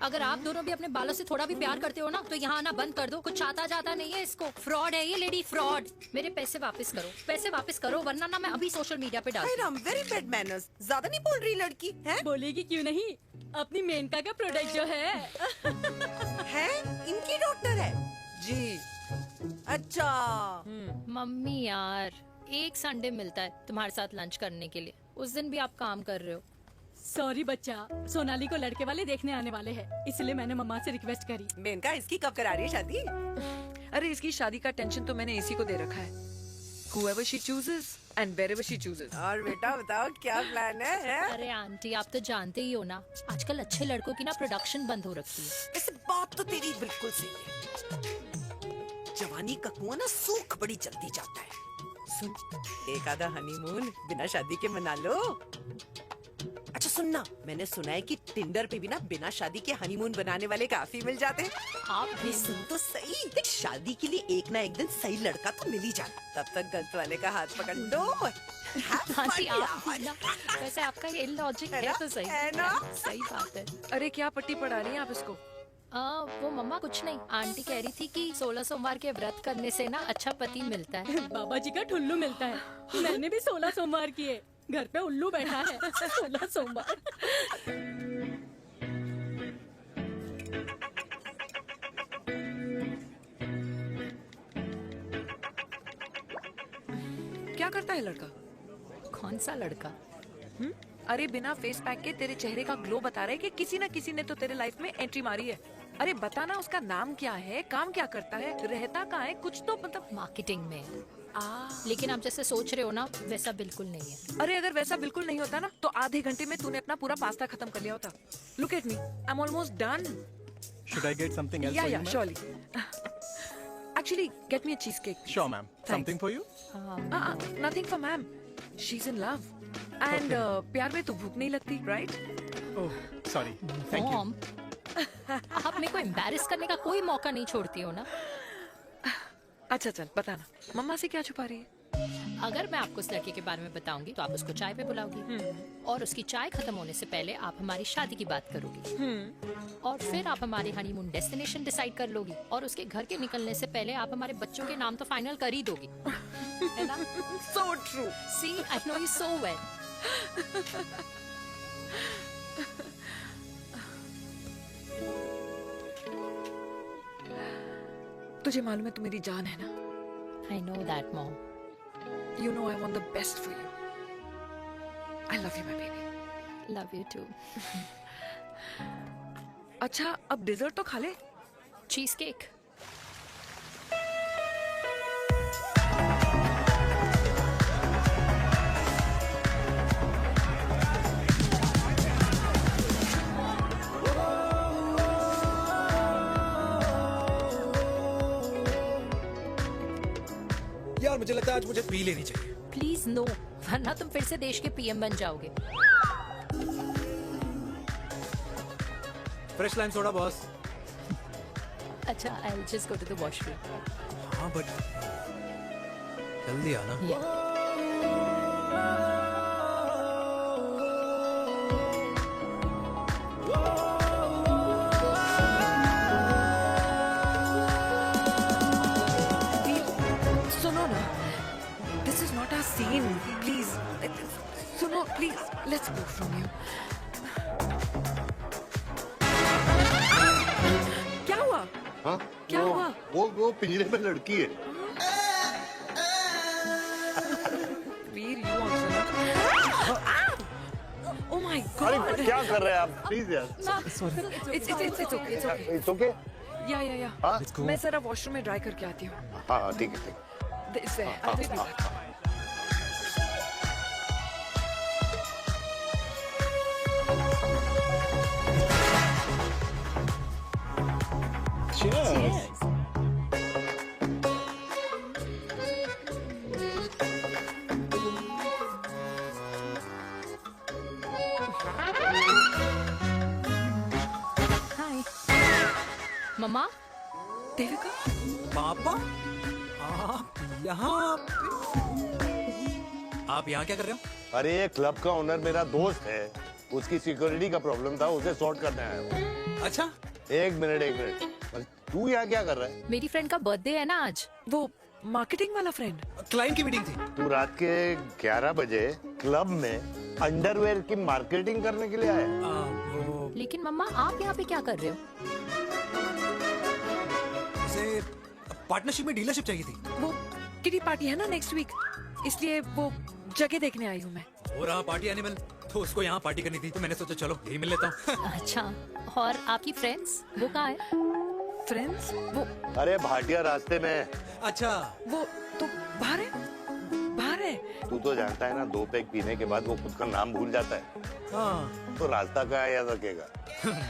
अगर आप दोनों भी अपने बालों से थोड़ा भी प्यार करते हो ना, तो यहाँ आना बंद कर दो। कुछ आता जाता नहीं है इसको। फ्रॉड है ये लेडी, फ्रॉड। मेरे पैसे वापस करो, पैसे वापस करो, वरना ना मैं अभी सोशल मीडिया पे डाल दूँ। Very bad manners. ज्यादा नहीं बोल रही लड़की है? बोलेगी क्यों नहीं? अपनी मेनका का प्रोडक्ट जो है इनकी डॉक्टर है जी। अच्छा मम्मी यार, एक संडे मिलता है तुम्हारे साथ लंच करने के लिए, उस दिन भी आप काम कर रहे हो। सॉरी बच्चा, सोनाली को लड़के वाले देखने आने वाले हैं, इसलिए मैंने मम्मा से रिक्वेस्ट करी। मेनका इसकी कब करा रही है शादी? अरे इसकी शादी का टेंशन तो मैंने इसी को दे रखा है। Whoever she chooses and wherever she chooses. और बेटा बताओ क्या प्लान है? अरे आंटी, आप तो जानते ही हो ना, आजकल अच्छे लड़कों की ना प्रोडक्शन बंद हो रखी है। इस बात तो तेरी बिल्कुल सही है। जवानी का कुआं ना सूख बड़ी जल्दी जाता है। सुन, एक आधा हनीमून बिना शादी के मना लो। अच्छा सुनना, मैंने सुना है कि टिंडर पे भी ना बिना शादी के हनीमून बनाने वाले काफी मिल जाते हैं। आप भी सुन तो सही, देख शादी के लिए एक ना एक दिन सही लड़का तो मिल ही जाता, तब तक गलत वाले का हाथ पकड़ लो। आंटी आप भी ना, वैसे आपका ये लॉजिक है तो सही है ना? सही बात है। अरे क्या पट्टी पढ़ा रही हैं आप इसको? वो मम्मा कुछ नहीं, आंटी कह रही थी कि 16 सोमवार के व्रत करने से ना अच्छा पति मिलता है। बाबा जी का ठुल्लू मिलता है। मैंने भी 16 सोमवार किए, घर पे उल्लू बैठा है। 16 सोमवार। क्या करता है लड़का? कौन सा लड़का? अरे बिना फेस पैक के तेरे चेहरे का ग्लो बता रहा है कि किसी ना किसी ने तो तेरे लाइफ में एंट्री मारी है। अरे बता ना, उसका नाम क्या है, काम क्या करता है, रहता कहाँ है, कुछ तो मतलब। मार्केटिंग में। लेकिन आप जैसे सोच रहे हो ना, वैसा बिल्कुल नहीं है। अरे अगर वैसा बिल्कुल नहीं होता ना, तो आधे घंटे में तूने अपना पूरा पास्ता खत्म कर लिया होता। Look at me, I am almost done. Should I get something else Yeah, for yeah, you, ma'am? surely. Actually, get me a cheesecake. Sure, ma'am. Something for you? Nothing for ma'am. She's in love. And प्यार में तो भूख नहीं लगती, right? Oh, sorry. Thank you. Mom, आप मेरे को एम्बैरेस करने का कोई मौका नहीं छोड़ती हो ना। अच्छा चल बताना, मम्मा से क्या छुपा रही है? अगर मैं आपको उस लड़के के बारे में बताऊंगी तो आप उसको चाय पे बुलाओगी, और उसकी चाय खत्म होने से पहले आप हमारी शादी की बात करोगी, और फिर आप हमारे हनीमून डेस्टिनेशन डिसाइड कर लोगी, और उसके घर के निकलने से पहले आप हमारे बच्चों के नाम तो फाइनल कर ही दोगी, है ना? So true. See, I know you so well. तुझे मालूम है तू मेरी जान है ना? I know that, Mom. You know I want the best for you. I love you, my baby. Love you too. अच्छा, अब डिजर्ट तो खा ले। Cheese cake. यार मुझे लगता है आज मुझे पी लेनी चाहिए। प्लीज नो, वरना तुम फिर से देश के पीएम बन जाओगे। Fresh lime soda boss. अच्छा, I'll just go to the washroom. हाँ बट जल्दी आना। सुनो ना, this is not our scene. Please, सुनो please, let's go from here. क्या हुआ? हाँ? क्या हुआ? वो पिंजरे में लड़की है। वीर, you also. Oh my अरे क्या कर रहे हैं आप? प्लीज यार। It's okay. It's okay. या हाँ? मैं जरा वॉशरूम में ड्राई करके आती हूँ। हाँ ठीक है। This way. I'll be back. Cheers. हाय मम्मा। देविका। पापा आप यहाँ आप यहाँ क्या कर रहे हो? अरे ये क्लब का ओनर मेरा दोस्त है, उसकी सिक्योरिटी का प्रॉब्लम था, उसे सॉर्ट करने आया हूँ। अच्छा एक मिनट तू यहाँ क्या कर रहा है? मेरी फ्रेंड का बर्थडे है ना आज। वो मार्केटिंग वाला फ्रेंड। क्लाइंट की मीटिंग थी। तू रात के 11 बजे क्लब में अंडरवेयर की मार्केटिंग करने के लिए आया? लेकिन मम्मा आप यहाँ पे क्या कर रहे हो? उसे पार्टनरशिप में डीलरशिप चाहिए थी। वो किटी पार्टी है ना नेक्स्ट वीक, इसलिए वो जगह देखने आई हूँ मैं। हो रहा पार्टी एनिमल, तो उसको यहाँ पार्टी करनी थी, तो मैंने सोचा चलो यही मिल लेता हूँ। अच्छा, और आपकी फ्रेंड्स वो कहाँ है? फ्रेंड्स वो अरे भाटिया रास्ते में। अच्छा वो तो बाहर है, बाहर है। तू तो जानता है ना, 2 पैक पीने के बाद वो खुद का नाम भूल जाता है। हाँ तो रास्ता कहाँ याद रखेगा?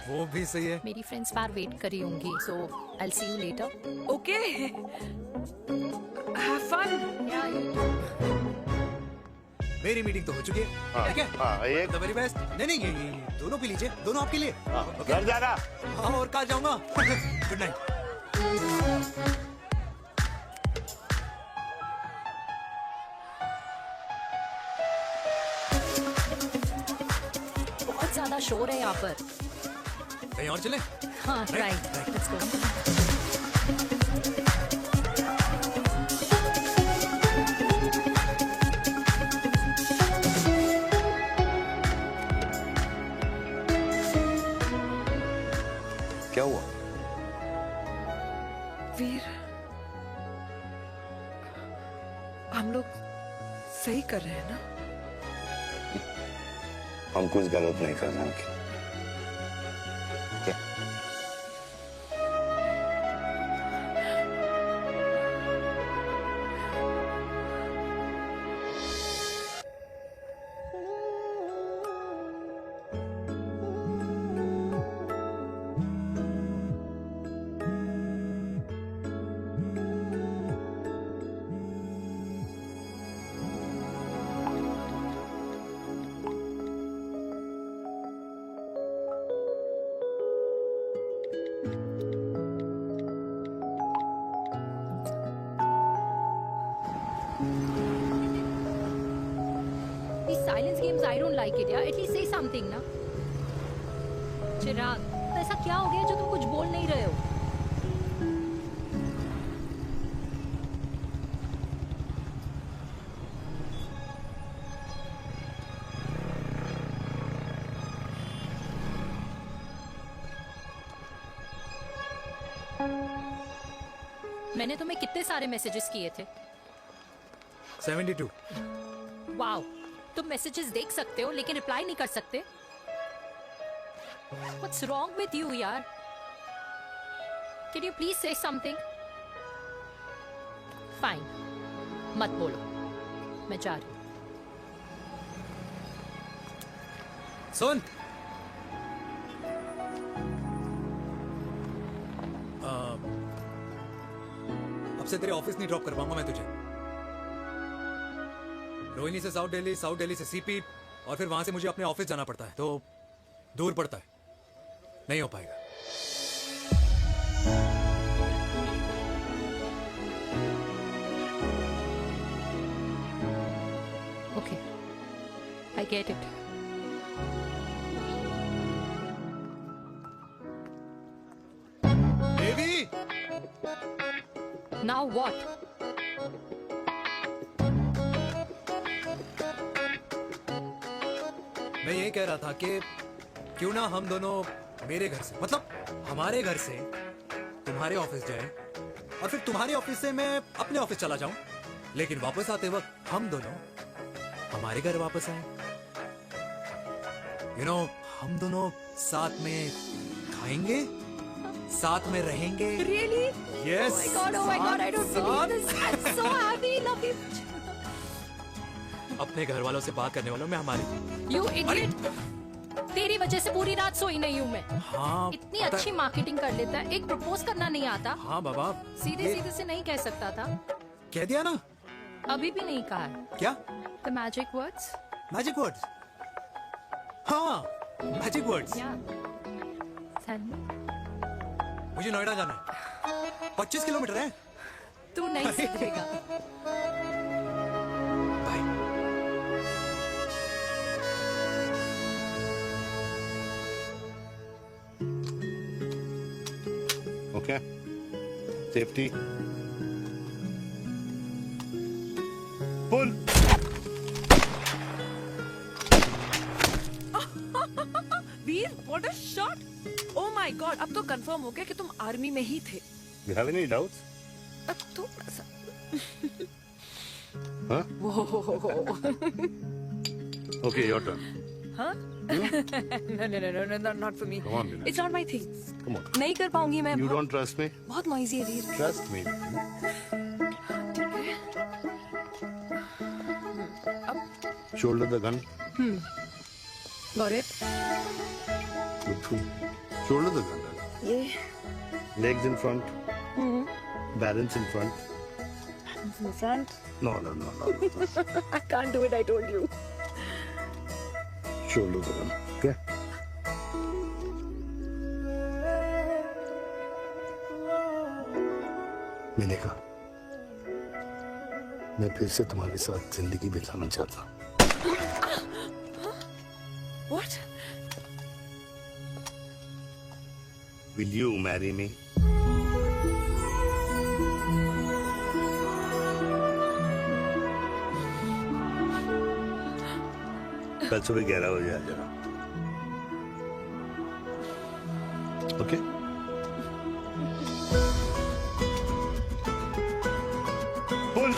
वो भी सही है। मेरी फ्रेंड्स बाहर वेट कर रही होंगी, so I will see you later. Okay, have fun. मेरी मीटिंग तो हो चुकी है। हाँ, ठीक है? हाँ, एक द वेरी बेस्ट। नहीं ये दोनों पी लीजिए, दोनों आपके लिए। घर जाना। हाँ और कल जाऊंगा। Good night. बहुत ज्यादा शोर है यहाँ पर। कहीं और चले? हाँ राइट, लेट्स गो। क्या हुआ? वीर, हम लोग सही कर रहे हैं ना? हम कुछ गलत नहीं कर रहे हैं। These silence games, I don't like it, यार। At least say something ना। चिराग, ऐसा क्या हो गया जो तुम कुछ बोल नहीं रहे हो? मैंने तुम्हें कितने सारे मैसेजेस किए थे? 72। वाओ, तुम मैसेजेस देख सकते हो लेकिन रिप्लाई नहीं कर सकते? What's wrong with you, यार? Can you please say something? Fine, मत बोलो, मैं जा रही हूँ। सुन, अब से तेरे ऑफिस नहीं ड्रॉप कर पाऊंगा मैं तुझे। रोहिणी से साउथ दिल्ली से सीपी, और फिर वहां से मुझे अपने ऑफिस जाना पड़ता है, तो दूर पड़ता है, नहीं हो पाएगा। Okay, I get it. Devi! Now what? मैं ये कह रहा था कि क्यों ना हम दोनों मेरे घर से, मतलब हमारे घर से तुम्हारे ऑफिस जाए, और फिर तुम्हारे ऑफिस से मैं अपने ऑफिस चला जाऊं, लेकिन वापस आते वक्त हम दोनों हमारे घर वापस आए। यू नो हम दोनों साथ में खाएंगे, साथ में रहेंगे। Really? Yes. Oh my God, I don't believe this. I'm so happy, love you. अपने घर वालों से बात करने वालों में हमारी। You idiot. तेरी वजह से पूरी रात सोई नहीं हूँ मैं। हाँ, इतनी अच्छी मार्केटिंग कर लेता है, एक प्रपोज करना नहीं आता। हाँ बाबा, सीधे सीधे से नहीं कह सकता था। कह दिया ना। अभी भी नहीं कहा है। क्या? The magic words. Magic words. हाँ, मैजिक वर्ड्स। Tell me. मुझे नोएडा जाना है। 25 किलोमीटर है। तू नहीं सीखेगा। Okay. Safety. Pull. Veer, what a shot! Oh my God, अब तो कंफर्म हो गया कि तुम आर्मी में ही थे। You have any doubts? अब थोड़ा सा। Huh? Whoa. Okay, your turn. हाँ? No, not for me. Come on, Vinay. It's not my thing. Come on. नहीं कर पाऊंगी मैं। You don't trust me? बहुत noisy है वीर। Trust me. Shoulder the gun. Got it. Shoulder the gun. ये Legs in front. Balance in front. in front. No. I can't do it. I told you. Shoulder the gun. Okay. मैंने कहा मैं फिर से तुम्हारे साथ जिंदगी बिताना चाहता हूँ। What? Will you marry me? कल सुबह 11 बजे आ जाना। ओके? पुल।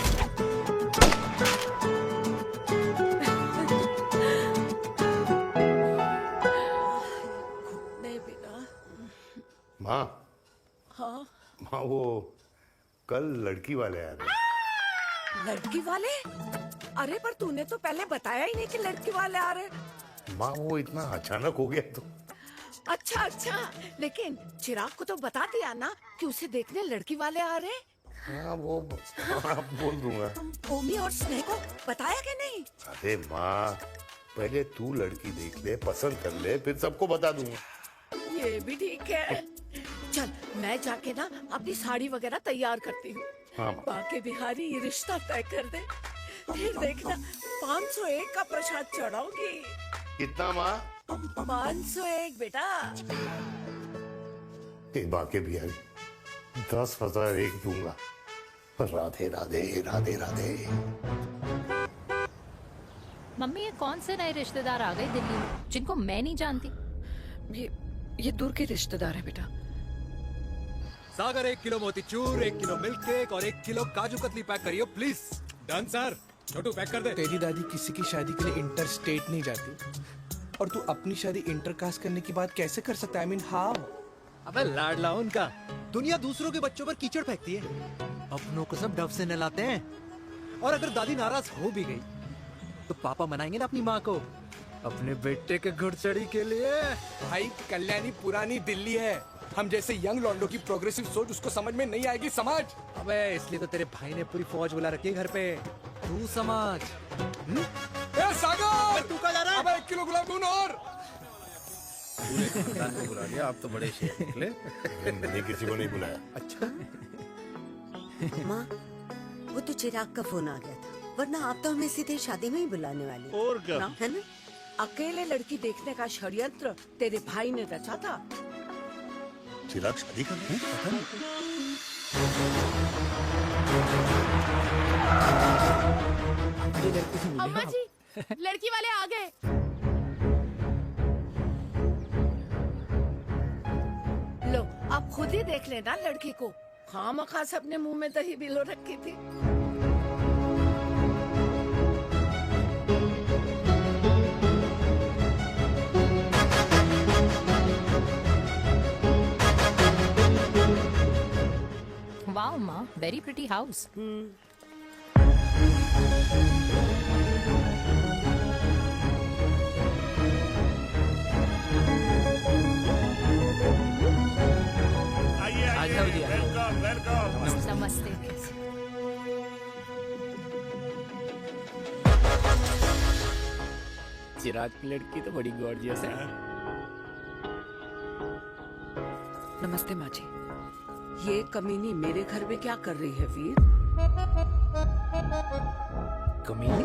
नहीं बेटा। माँ, हाँ? माँ वो कल लड़की वाले आ रहे हैं। लड़की वाले? अरे पर तूने तो पहले बताया ही नहीं कि लड़की वाले आ रहे। माँ वो इतना अचानक हो गया तो। अच्छा, लेकिन चिराग को तो बता दिया ना कि उसे देखने लड़की वाले आ रहे। हाँ वो बोल दूंगा। ओमी और स्नेह को बताया कि नहीं? अरे माँ पहले तू लड़की देख ले, पसंद कर ले, फिर सबको बता दूंगा। ये भी ठीक है। चल मैं जाके ना अपनी साड़ी वगैरह तैयार करती हूँ। हाँ। बाके बिहारी ये रिश्ता तय कर दे, फिर देखना 501 का प्रसाद चढ़ाऊंगी। कितना माँ? 501 बेटा। बाके बिहारी 10,001 दूंगा। राधे राधे राधे राधे। मम्मी ये कौन से नए रिश्तेदार आ गए दिल्ली में जिनको मैं नहीं जानती? ये दूर के रिश्तेदार है बेटा। Sagar 1 kilo motichoor, 1 kilo milk cake और 1 किलो काजू कतली पैक करिए please. Done sir. Chhotu pack कर दे। तेरी दादी किसी की शादी के लिए इंटर स्टेट नहीं जाती और तू अपनी शादी इंटर कास्ट करने की बात कैसे कर सकता है? I mean how? अबे लाडला उनका। दुनिया दूसरों के बच्चों पर कीचड़ फेंकती है, अपनों को सब डब से नहलाते हैं। और अगर दादी नाराज हो भी गई तो पापा मनाएंगे ना अपनी माँ को अपने बेटे के घुड़चड़ी के लिए। भाई कल्याणी पुरानी दिल्ली है, हम जैसे यंग लॉन्डो की प्रोग्रेसिव सोच उसको समझ में नहीं आएगी। समझ? अबे इसलिए तो तेरे भाई ने पूरी फौज बुला रखी है घर पे, तू समझ। ए सागर, तू कहाँ जा रहा है? अबे 1 किलो गुलाब जामुन और। पूरे खानदान को बुला लिया, आप तो बड़े शेर निकले। मैंने किसी को नहीं बुलाया। अच्छा माँ वो तो चिराग का फोन आ गया था, वरना आप तो हमें सीधे शादी में ही बुलाने वाली। और क्या? है ना? अकेले लड़की देखने का षड्यंत्र तेरे भाई ने रचा था। चिराग शादी कर रहे हैं? पता नहीं। अम्मा जी लड़की वाले आ गए। लो अब खुद ही देख लेना लड़की को। खामखा से अपने मुंह में दही बिलो रखी थी। वाओ माँ, वेरी प्रिटी हाउस। आइए वेलकम वेलकम। नमस्ते। चिराग की लड़की तो बड़ी गॉर्जियस है। नमस्ते माँ जी। ये कमीनी मेरे घर में क्या कर रही है वीर? कमीनी?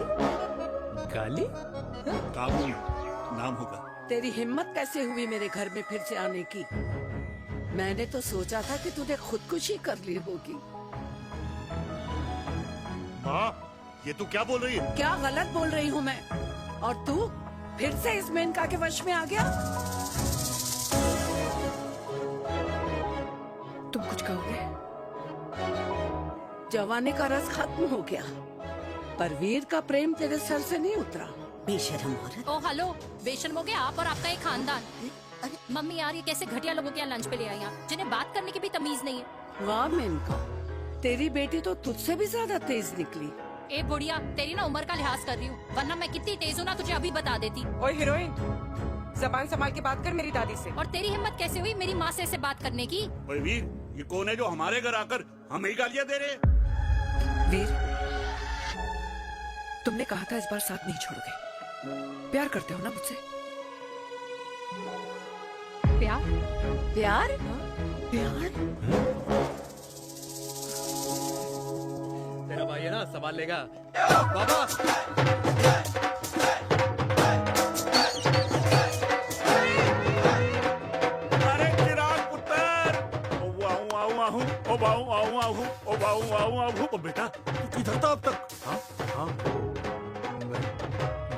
गाली? काबू नाम होगा। तेरी हिम्मत कैसे हुई मेरे घर में फिर से आने की? मैंने तो सोचा था कि तूने खुदकुशी कर ली होगी। माँ, ये तू क्या बोल रही है? क्या गलत बोल रही हूँ मैं? और तू फिर से इस मेनका के वश में आ गया? तुम कुछ कहोगे? जवानी का रस खत्म हो गया, पर वीर का प्रेम तेरे सर से नहीं उतरा। बेशरम औरत। ओ हेलो, बेशर्म हो गए आप और आपका एक खानदान। मम्मी यार, ये कैसे घटिया लोगों के यहाँ लंच पे ले आई आप, जिन्हें बात करने की भी तमीज नहीं है। वाह मेनका, तेरी बेटी तो तुझसे भी ज्यादा तेज निकली। ए बुढ़िया, तेरी ना उम्र का लिहाज कर रही हूँ, वरना मैं कितनी तेज हूँ ना तुझे अभी बता देती। ओए हीरोइन, जबान संभाल के बात कर मेरी दादी से। और तेरी हिम्मत कैसे हुई मेरी माँ से ऐसे बात करने की? ओए वीर, ये कौन है जो हमारे घर आकर हमें ही गालियाँ दे रहे? वीर, तुमने कहा था इस बार साथ नहीं छोड़ोगे। प्यार करते हो ना मुझसे? प्यार? प्यार? प्यार? तेरा भाई है ना, संभाल लेगा। बाबा अरे चिराग पुत्र, ओ वाहू आऊ आहू, ओ वाहू आऊ आहू, ओ वाहू आऊ आहू। ओ बेटा, तू किधर था अब तक? हाँ हाँ,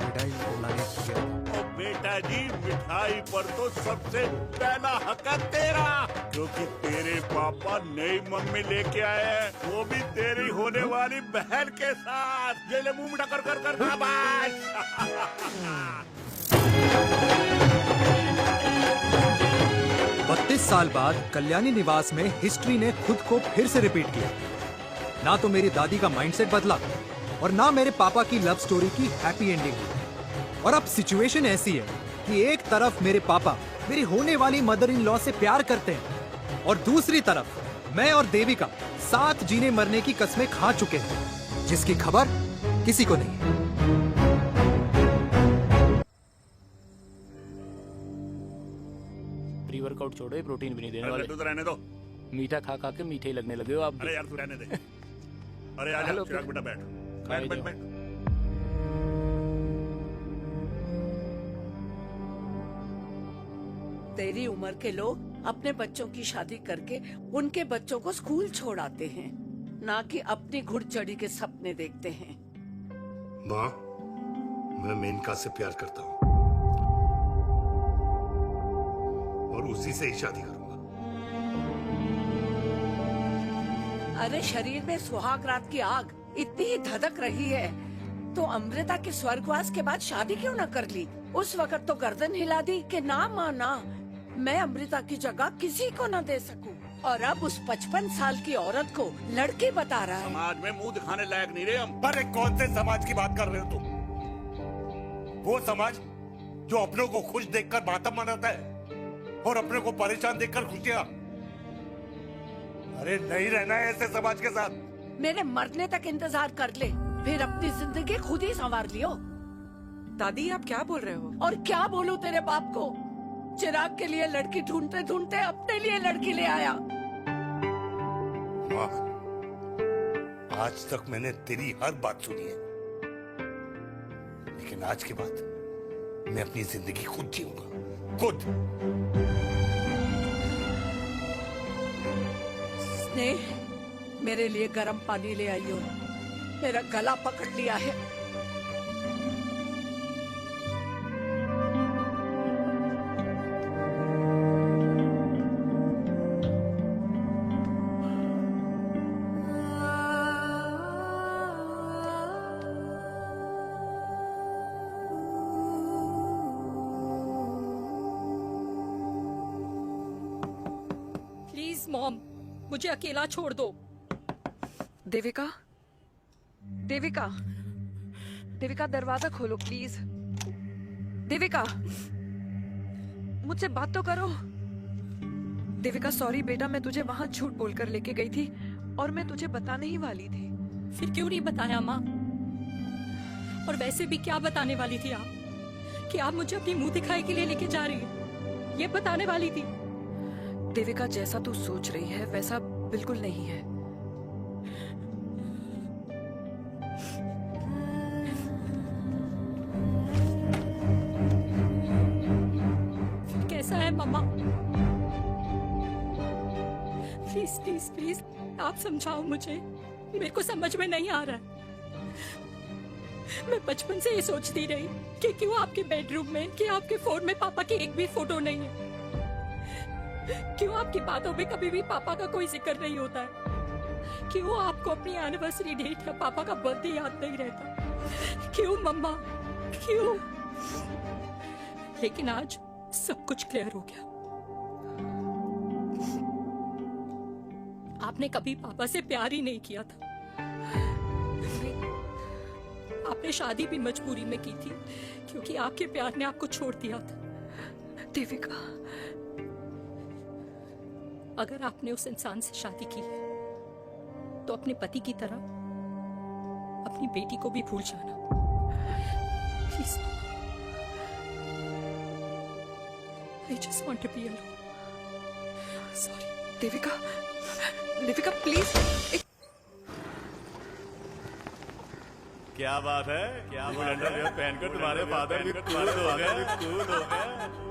मिठाई लाने गया। ओ बेटा जी, मिठाई पर तो सबसे पहला हक है तेरा, क्योंकि तेरे पापा नई मम्मी लेके आए हैं, वो भी तेरी होने वाली बहन के साथ। ये ले मुंह मीठा कर कर कर शाबाश। 32 साल बाद कल्याणी निवास में हिस्ट्री ने खुद को फिर से रिपीट किया। ना तो मेरी दादी का माइंडसेट बदला और ना मेरे पापा की लव स्टोरी की हैप्पी एंडिंग हुई। और अब सिचुएशन ऐसी है कि एक तरफ मेरे पापा मेरी होने वाली मदर इन लॉ से प्यार करते हैं और दूसरी तरफ मैं और देविका साथ जीने मरने की कस्में खा चुके हैं, जिसकी खबर किसी को नहीं है। प्री वर्कआउट छोड़ो, ये प्रोटीन भी नहीं देने वाले। तू तो रहने दो। मीठा खा खा के मीठे ही लगने लगे हो आप। अरे यार तू रहने दे। अरे आजा चिराग बेटा, बैठ बैठ बैठ बैठ। तेरी उम्र के लोग अपने बच्चों की शादी करके उनके बच्चों को स्कूल छोड़ाते हैं, ना कि अपनी घुड़चढ़ी के सपने देखते हैं। माँ, मैं मेनका से प्यार करता हूँ और उसी से ही शादी करूंगा। अरे शरीर में सुहाग रात की आग इतनी ही धधक रही है तो अमृता के स्वर्गवास के बाद शादी क्यों न कर ली? उस वक्त तो गर्दन हिला दी कि ना माना, मैं अमृता की जगह किसी को न दे सकूं। और अब उस 55 साल की औरत को लड़की बता रहा है। समाज में मुंह दिखाने लायक नहीं रहे हम। पर कौन से समाज की बात कर रहे हो तुम? वो समाज जो अपनों को खुश देखकर मातम मनाता है और अपने को परेशान देखकर खुशियां। अरे नहीं रहना है ऐसे समाज के साथ। मेरे मरने तक इंतजार कर ले, फिर अपनी जिंदगी खुद ही संवार लियो। दादी आप क्या बोल रहे हो? और क्या बोलूं तेरे बाप को? चिराग के लिए लड़की ढूंढते ढूंढते अपने लिए लड़की ले आया। माँ, आज तक मैंने तेरी हर बात सुनी है, लेकिन आज के बाद मैं अपनी जिंदगी खुद जीऊंगा, खुद। स्नेह, मेरे लिए गर्म पानी ले आइयो, मेरा गला पकड़ लिया है। प्लीज मॉम, मुझे अकेला छोड़ दो। देविका, देविका, देविका दरवाजा खोलो प्लीज। देविका, मुझसे बात तो करो। देविका सॉरी बेटा, मैं तुझे वहां झूठ बोलकर लेके गई थी और मैं तुझे बताने ही वाली थी। फिर क्यों नहीं बताया माँ? और वैसे भी क्या बताने वाली थी आप? कि आप मुझे अपनी मुंह दिखाई के लिए लेके जा रही है, ये बताने वाली थी। देविका जैसा तू सोच रही है वैसा बिल्कुल नहीं है। फिर कैसा है मम्मा? प्लीज प्लीज प्लीज आप समझाओ मुझे, मेरे को समझ में नहीं आ रहा है। मैं बचपन से ये सोचती रही कि क्यों आपके बेडरूम में, कि आपके फोन में पापा की एक भी फोटो नहीं है, क्यों आपकी बातों में कभी भी पापा का कोई जिक्र नहीं होता है, क्यों आपको अपनी एनिवर्सरी डेट या पापा का बर्थडे याद नहीं रहता, क्यों मम्मा क्यों? लेकिन आज सब कुछ क्लियर हो गया। आपने कभी पापा से प्यार ही नहीं किया था। आपने शादी भी मजबूरी में की थी क्योंकि आपके प्यार ने आपको छोड़ दिया था। देविका, अगर आपने उस इंसान से शादी की है तो अपने पति की तरह अपनी बेटी को भी भूल जाना please. I just want to be alone. Sorry, Devika, Devika please. क्या बात है? क्या अंडरवियर पहनकर तुम्हारे फादर भी कूल हो गए, कूल हो गए।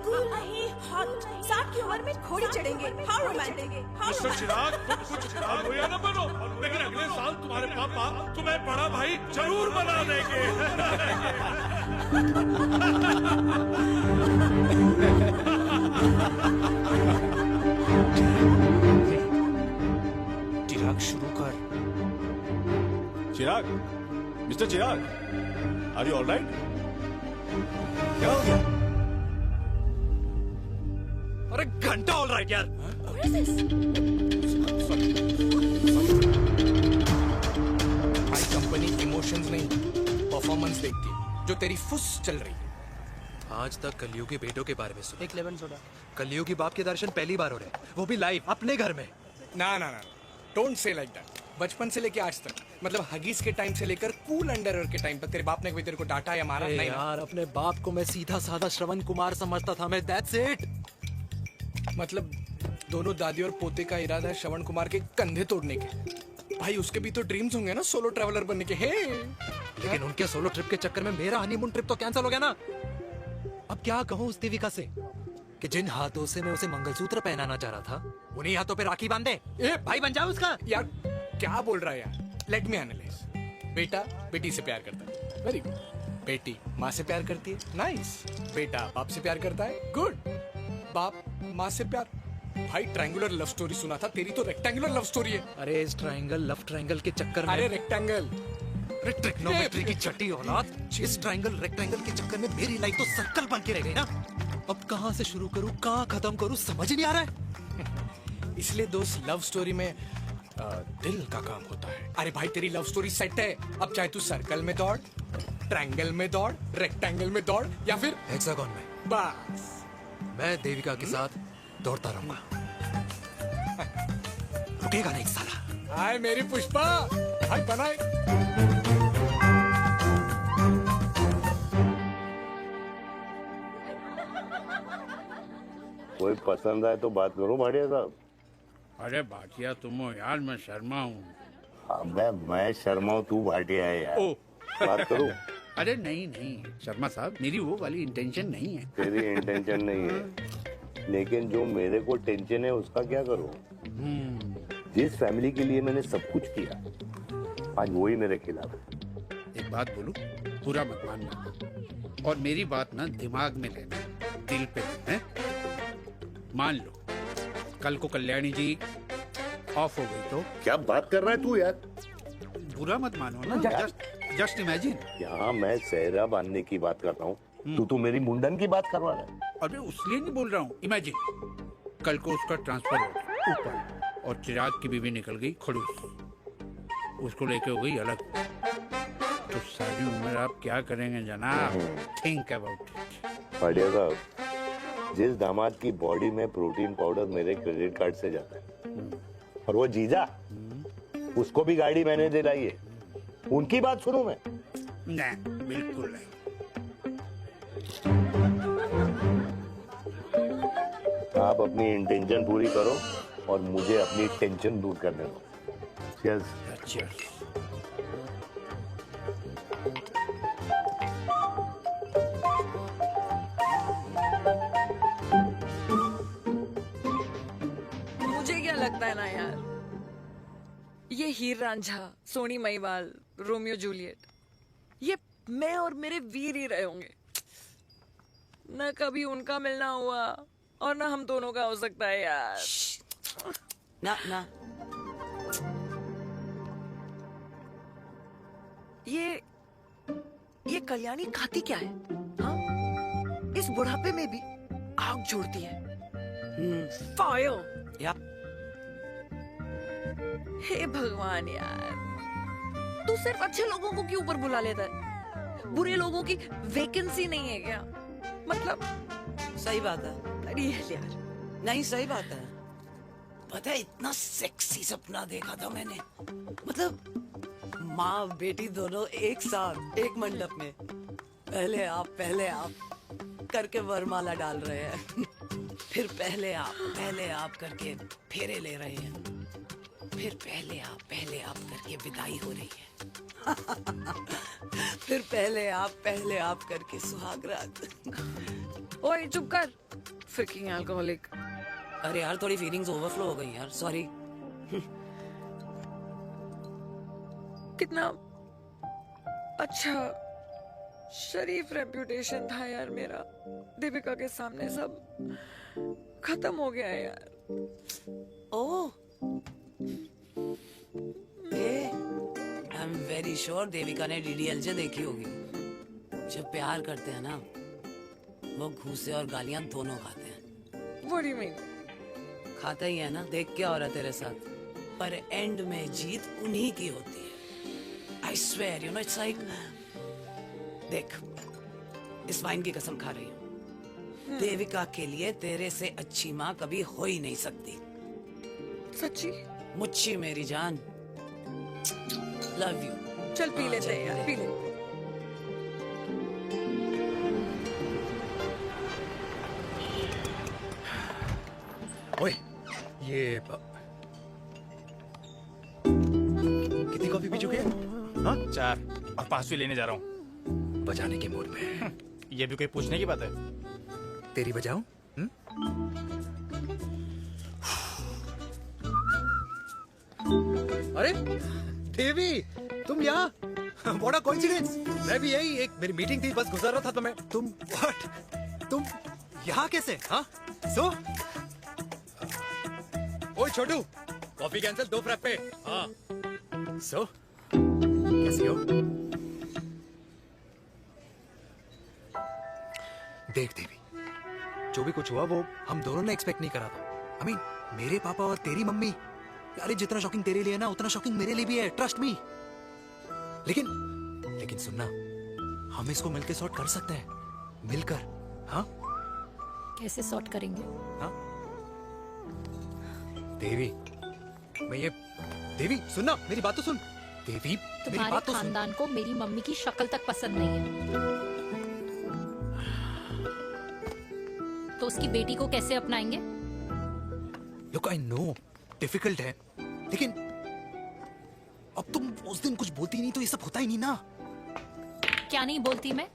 कूल नहीं, हॉट। 60 की उम्र में घोड़ी चढ़ेंगे, हाउ रोमांटिक। मिस्टर चिराग, तुम कुछ चिराग हो या न बनो, लेकिन अगले साल तुम्हारे पापा तुम्हें बड़ा भाई जरूर बना देंगे। चिराग शुरू कर। Chirag, mister Chirag, are you alright? क्या हो गया? अरे घंटा ऑलराइट यार। भाई कंपनी इमोशंस नहीं परफॉर्मेंस देखती है, जो तेरी फुस चल रही है। आज तक कलयुगी बेटों के बारे में सुना। एक लेमन सोडा। कलयुगी बाप के दर्शन पहली बार हो रहे हैं, वो भी लाइव अपने घर में। ना ना ना, डोंट से लाइक दैट। बचपन से लेके आज तक, मतलब हगीज के टाइम से लेकर कूल अंडरवेयर के टाइम तक तेरे बाप ने कभी तेरे को डांटा या मारा? नहीं यार, अपने बाप को मैं सीधा साधा श्रवण कुमार समझता था मैं, दैट्स इट। मतलब दोनों दादी और पोते का इरादा है श्रवण कुमार के कंधे तोड़ने के। भाई उसके भी तो ड्रीम्स होंगे ना सोलो ट्रैवलर बनने के। लेकिन उनके सोलो ट्रिप के चक्कर में मेरा हनीमून ट्रिप तो कैंसिल हो गया ना। अब क्या कहूँ उस देविका से कि जिन हाथों से मैं उसे मंगलसूत्र पहनाना चाह रहा था, उन्हीं हाथों पे राखी बांध दे। भाई बन जाओ उसका। यार क्या बोल रहा है यार? Let me analyse. बेटा बेटी से प्यार करता है, वेरी गुड। बेटी माँ से प्यार करती है, नाइस। बेटा बाप से प्यार करता है, गुड। बाप माँ से प्यार। भाई ट्रायंगुलर लव स्टोरी सुना था, तेरी तो रेक्टेंगुलर लव स्टोरी है। अरे इस ट्रायंगल लव ट्रायंगल के चक्कर में, अरे रेक्टेंगल, ट्रिग्नोमेट्री की छठी औलाद, इस ट्रायंगल रेक्टेंगल के चक्कर में मेरी लाइफ तो सर्कल बन के रह गई ना। अब कहाँ से शुरू करूँ, कहाँ खत्म करूँ, समझ ही नहीं आ रहा है। इसलिए दोस्त लव स्टोरी में दिल का काम होता है। अरे भाई तेरी लव स्टोरी सेट है, अब चाहे तू सर्कल में दौड़, ट्रायंगल में दौड़, रेक्टेंगल में दौड़ या फिर हेक्सागन में, बस मैं देविका के साथ दौड़ता रहूंगा। रुकेगा नहीं साला। हाय मेरी पुष्पा, भाई बनाए। कोई पसंद आए तो बात करो भाटिया साहब। अरे भाटिया तुम हो यार, मैं शर्मा हूँ। अबे मैं शर्मा हूँ, तू भाटिया है यार। बात करो। अरे नहीं नहीं शर्मा साहब, मेरी वो वाली इंटेंशन नहीं है। तेरी इंटेंशन नहीं है, लेकिन जो मेरे को टेंशन है उसका क्या करूँ? जिस फैमिली के लिए मैंने सब कुछ किया, आज वही मेरे खिलाफ है। एक बात बोलूं, बुरा मत मानना, और मेरी बात ना दिमाग में लेना, दिल पे है। मान लो कल को कल्याणी जी ऑफ हो गई तो? क्या बात कर रहा है तू यार? बुरा मत मानो ना, जस्ट इमेजिन। यहाँ मैं सेहरा बांधने की बात कर रहा हूँ, तू तो मेरी मुंडन की बात करवा रहा है। अरे उसलिए नहीं बोल रहा हूँ, इमेजिन कल को उसका ट्रांसफर हो गया ऊपर और चिराग की बीवी निकल गई खड़ूस। उसको लेके हो गई अलग। तो सारी उम्र आप क्या करेंगे जनाब? Think about it. भाटिया साहब, जिस दामाद की बॉडी में प्रोटीन पाउडर मेरे क्रेडिट कार्ड से जाता है, और वो जीजा, उसको भी गाड़ी मैंने दिलाई है, उनकी बात सुनूं मैं? नहीं, बिल्कुल नहीं। आप अपनी इंटेंशन पूरी करो और मुझे अपनी टेंशन दूर करने दो। Cheers. मुझे क्या लगता है ना यार, ये हीर रांझा, सोनी महिवाल, रोमियो जूलियट, ये मैं और मेरे वीर ही रहे होंगे। न कभी उनका मिलना हुआ और ना हम दोनों का हो सकता है यार। ना ना, ये कल्याणी खाती क्या है? हाँ? इस बुढ़ापे में भी आग जोड़ती है। फायर। या हे भगवान यार, तू सिर्फ अच्छे लोगों को क्यों ऊपर बुला लेता है? बुरे लोगों की वैकेंसी नहीं है क्या? मतलब सही बात है। रियल यार। नहीं, सही बात है। पता है, इतना सेक्सी सपना देखा था मैंने। मतलब माँ बेटी दोनों एक साथ एक मंडप में, पहले आप करके वरमाला डाल रहे हैं, फिर पहले आप करके फेरे ले रहे हैं, फिर पहले आप करके विदाई हो रही है, फिर पहले आप करके सुहागरात। ओए चुप कर, फ्रिकिंग अल्कोहलिक। अरे यार, थोड़ी फीलिंग्स ओवरफ्लो हो गई यार, सॉरी। कितना अच्छा शरीफ रेप्यूटेशन था यार मेरा, दीपिका के सामने सब खत्म हो गया है यार। Oh, I am very sure Devika ने DDLJ देखी होगी। जब प्यार करते हैं ना, वो घूसे और गालियां दोनों खाते हैं। What do you mean? खाता ही है ना, देख क्या हो रहा है तेरे साथ। पर एंड में जीत उन्हीं की होती है। I swear, you know, it's like, देख, इस वाइन की कसम खा रही हूँ, देविका के लिए तेरे से अच्छी माँ कभी हो ही नहीं सकती। सच्ची? मुच्छी मेरी जान, लव यू। चल पी लेते हैं यार, पी ले। ओए, ये कितनी कॉफी पी चुके हैं? हाँ? 4 और 5वीं लेने जा रहा हूँ। बजाने के मूड में। ये भी कोई पूछने की बात है? तेरी बजाऊं? अरे देवी, तुम यहाँ? What a coincidence! मैं भी यही, एक मेरी मीटिंग थी, बस गुजर रहा था तो मैं। तुम यहाँ कैसे? हाँ? सो? ओए छोटू, कॉफी कैंसिल, 2 फ्रैप्पे। हाँ। सो? कैसी हो? देख देवी, जो भी कुछ हुआ वो हम दोनों ने एक्सपेक्ट नहीं करा था। I mean, मेरे पापा और तेरी मम्मी, अरे जितना शॉकिंग तेरे लिए ना, उतना शॉकिंग मेरे लिए भी है, ट्रस्ट मी। लेकिन सुनना, हम इसको मिलकर सॉर्ट कर सकते हैं, मिलकर। हाँ? कैसे सॉर्ट करेंगे? हाँ? देवी, देवी सुनना, मेरी बात तो सुन। देवी, मेरी बात तो सुन। खानदान को मेरी मम्मी की शक्ल तक पसंद नहीं है, तो उसकी बेटी को कैसे अपनाएंगे? Look, I know, डिफिकल्ट है, लेकिन अब तुम उस दिन कुछ बोलती नहीं तो ये सब होता ही नहीं ना। क्या नहीं बोलती मैं?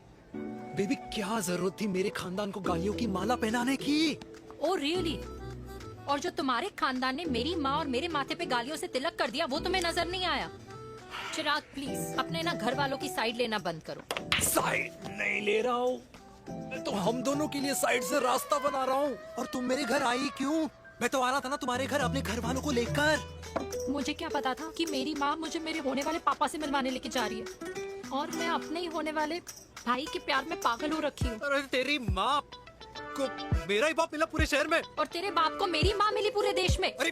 बेबी, क्या जरूरत थी मेरे खानदान को गालियों की माला पहनाने की? Oh really? और जो तुम्हारे खानदान ने मेरी माँ और मेरे माथे पे गालियों से तिलक कर दिया, वो तुम्हें नजर नहीं आया? चिराग प्लीज अपने ना घर वालों की साइड लेना बंद करो। साइड नहीं ले रहा हूँ, मैं तो हम दोनों के लिए साइड से रास्ता बना रहा हूँ। और तुम मेरे घर आई क्यों? मैं तो आ रहा था ना तुम्हारे घर अपने घर वालों को लेकर। मुझे क्या पता था कि मेरी माँ मुझे मेरे होने वाले पापा से मिलवाने लेके जा रही है, और मैं अपने ही होने वाले भाई के प्यार में पागल हो रखी हूँ। अरे तेरी माँ को मेरा ही बाप मिला पूरे शहर में, और तेरे बाप को मेरी माँ मिली पूरे देश में। अरे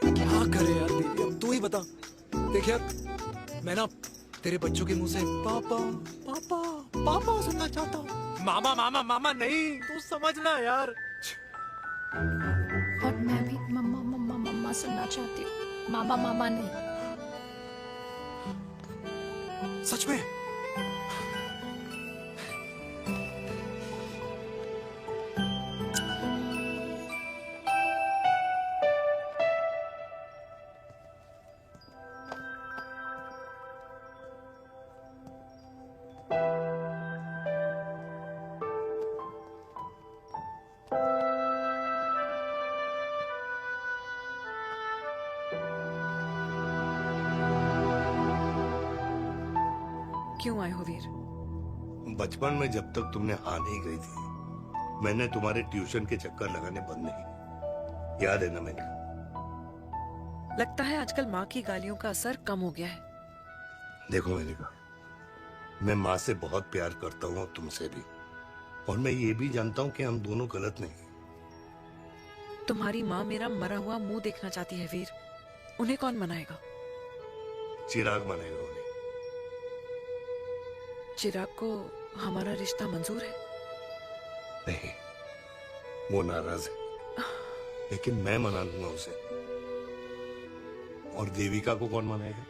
क्या करे यार देवी, अब तू ही बता। देख यार, मैं ना तेरे बच्चों के मुंह से पापा पापा पापा सुनना चाहता हूँ। मामा मामा मामा नहीं, तू समझना यार। और मैं भी मम्मा मम्मा मम्मा सुनना चाहती हूँ, मामा मामा नहीं। सच में? क्यों आए हो वीर? बचपन में जब तक तुमने हाँ नहीं गई थी, मैंने तुम्हारे ट्यूशन के चक्कर लगाने बंद नहीं। याद है ना मैंने? लगता है आजकल माँ की गालियों का असर कम हो गया है। देखो मैंने कहा, मैं माँ से बहुत प्यार करता हूँ और तुमसे भी, और मैं ये भी जानता हूँ कि हम दोनों गलत नहीं। तुम्हारी माँ मेरा मरा हुआ मुंह देखना चाहती है वीर। उन्हें कौन मनाएगा? चिराग मनाएगा उन्हें। चिराग को हमारा रिश्ता मंजूर है? नहीं, वो नाराज है, लेकिन मैं मना लूंगा उसे। और देविका को कौन मनाएगा?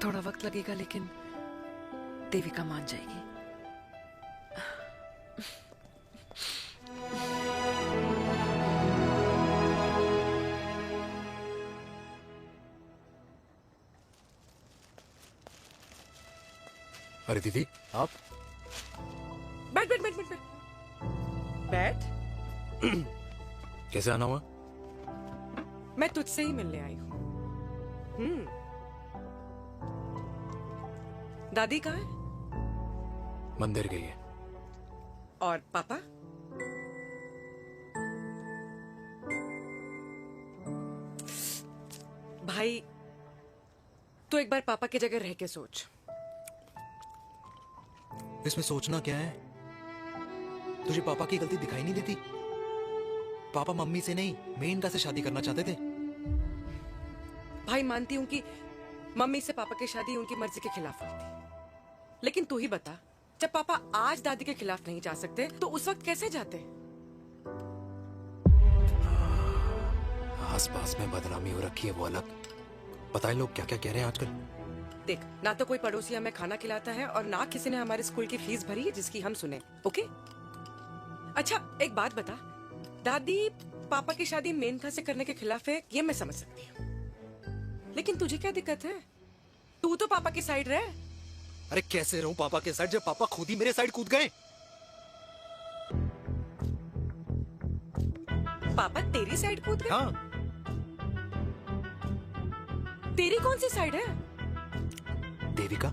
थोड़ा वक्त लगेगा, लेकिन देविका मान जाएगी। अरे दीदी, आप? बैठ बैठ बैठ बैठ बैठ बैठ। कैसे आना हुआ? मैं तुझसे ही मिलने आई हूँ। दादी कहाँ है? मंदिर गई है। और पापा? भाई, तू एक बार पापा की जगह रह के सोच। इसमें सोचना क्या है? तुझे पापा की गलती दिखाई नहीं देती? पापा मम्मी से नहीं, मेनका से शादी करना चाहते थे। भाई, मानती हूं कि मम्मी से पापा की शादी उनकी मर्जी के खिलाफ हुई थी, लेकिन तू ही बता, जब पापा आज दादी के खिलाफ नहीं जा सकते तो उस वक्त कैसे जाते? आस पास में बदनामी हो रखी है, वो अलग। पता है लोग क्या क्या कह रहे हैं आजकल? देख, ना तो कोई पड़ोसी हमें खाना खिलाता है और ना किसी ने हमारे स्कूल की फीस भरी है जिसकी हम सुने। ओके? अच्छा, एक बात बता, दादी पापा की शादी मेनका से करने के खिलाफ है, ये मैं समझ सकती हूँ, लेकिन तुझे क्या दिक्कत है? तू तो पापा की साइड रहे। अरे कैसे रहूं पापा के साइड जब पापा खुद ही मेरे साइड कूद गए? पापा तेरी साइड कूद गए? हाँ। तेरी कौन सी साइड है? देविका।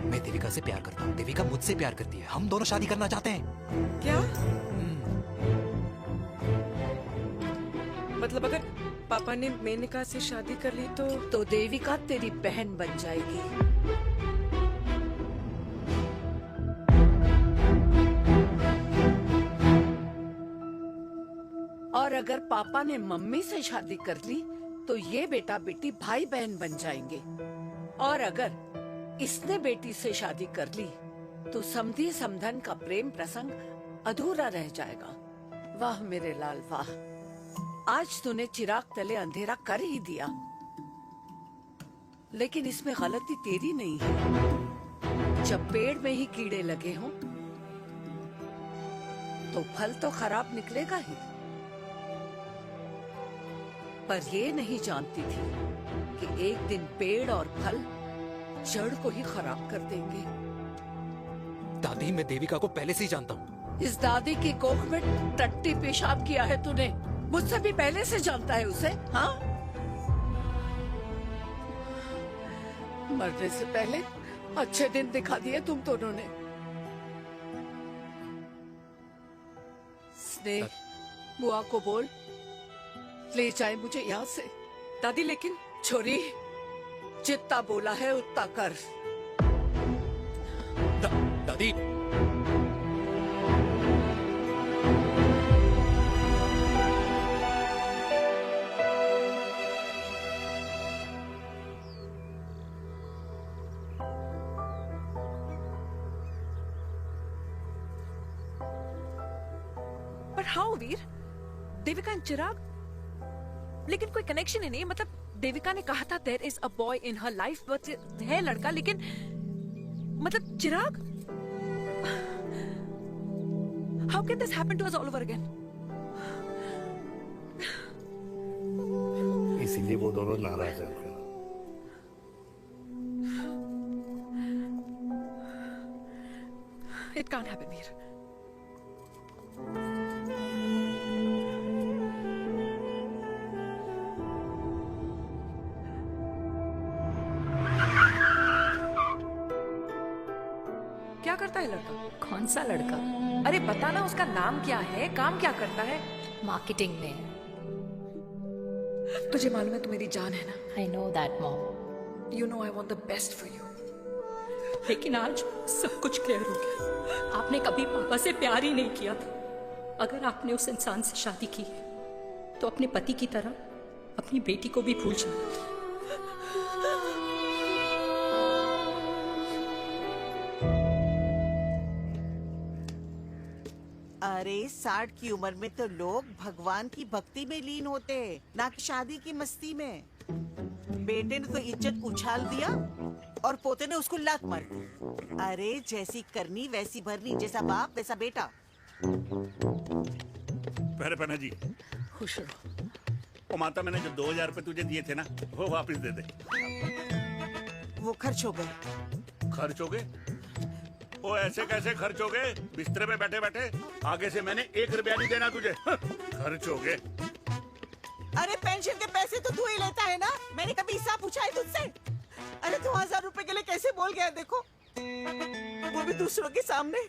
मैं देविका से प्यार करता हूँ, देविका मुझसे प्यार करती है, हम दोनों शादी करना चाहते हैं। क्या? मतलब अगर पापा ने मेनका से शादी कर ली तो देविका तेरी बहन बन जाएगी। और अगर पापा ने मम्मी से शादी कर ली तो ये बेटा बेटी भाई बहन बन जाएंगे। और अगर इसने बेटी से शादी कर ली तो समधी समधन का प्रेम प्रसंग अधूरा रह जाएगा। वाह मेरे लाल वाह, आज तूने चिराग तले अंधेरा कर ही दिया, लेकिन इसमें गलती तेरी नहीं है। जब पेड़ में ही कीड़े लगे हों तो फल तो खराब निकलेगा ही। पर ये नहीं जानती थी कि एक दिन पेड़ और फल जड़ को ही खराब कर देंगे। दादी, मैं देविका को पहले से ही जानता हूँ। इस दादी की कोख में टट्टी पेशाब किया है तूने, मुझसे भी पहले से जानता है उसे। हाँ, मरने से पहले अच्छे दिन दिखा दिए तुम दोनों ने। स्नेह, बुआ को बोल ले जाए मुझे यहाँ से। दादी, लेकिन छोरी, जितना बोला है उतना कर। दादी, हाउ वीर? देविका एंड चिराग? लेकिन कोई कनेक्शन ही नहीं। मतलब देविका ने कहा था there is a boy in her life, but है लड़का, लेकिन मतलब Chirag? How can this happen to us all over again? इसीलिए वो दोनों नाराज हैं। It can't happen, Veer. क्या करता है लड़का? कौन सा लड़का? अरे बता ना, उसका नाम क्या है, काम क्या करता है? मार्केटिंग में। तुझे मालूम है तू मेरी जान है ना? I know that mom. You know I want the best for you. लेकिन आज सब कुछ क्लियर हो गया। आपने कभी पापा से प्यार ही नहीं किया था। अगर आपने उस इंसान से शादी की तो अपने पति की तरह अपनी बेटी को भी भूल जाना। अरे 60 की उम्र में तो लोग भगवान की भक्ति में लीन होते हैं, ना कि शादी की मस्ती में। बेटे ने तो इज्जत उछाल दिया और पोते ने उसको लात मार दी। अरे जैसी करनी वैसी भरनी, जैसा बाप वैसा बेटा। पहले पन्ना जी, खुश रहो। ओ माता, मैंने जो 2000 रुपए तुझे दिए थे ना, वो वापस दे दे। वो खर्च हो गए। खर्च हो गए? ओ ऐसे कैसे खर्च हो गए? बिस्तर में बैठे बैठे। आगे से मैंने 1 रुपया नहीं देना तुझे। खर्च हो गए। अरे पेंशन के पैसे तो तू ही लेता है ना, मैंने कभी हिसाब पूछा है तुझसे? अरे 2000 रुपए के लिए कैसे बोल गया देखो, वो भी दूसरों के सामने।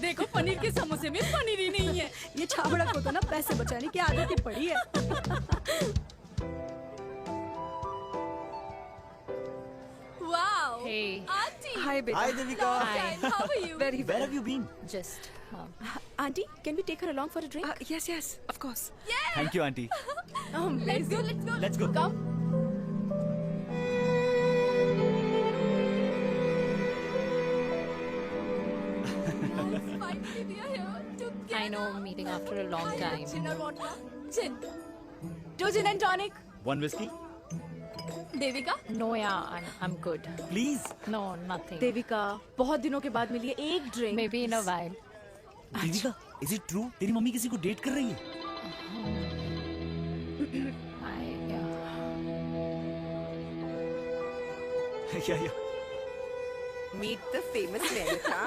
देखो पनीर के समोसे में पनीर ही नहीं है। ये छाबड़ा को तो ना पैसे बचाने की आदत ही पड़ी है। Wow. Hey. Auntie. Hi, beta. Hi, Devika. Long time. How are you? Very well. Where have you been? Just. Auntie, can we take her along for a drink? Yes, yes, of course. Yeah. Thank you, Auntie. Let's go. Let's go. Let's go. Come. Finally, we are here together. I know, meeting after a long time. Gin or vodka? Gin. 2 gin and tonic. 1 whiskey? Devika? No, yeah, I'm good. Please. No, nothing. Devika, बहुत दिनों के बाद मिली है, एक drink. Maybe in a while. Devika, is it true? तेरी मम्मी किसी को डेट कर रही है? Yeah. Meet the famous Lenka.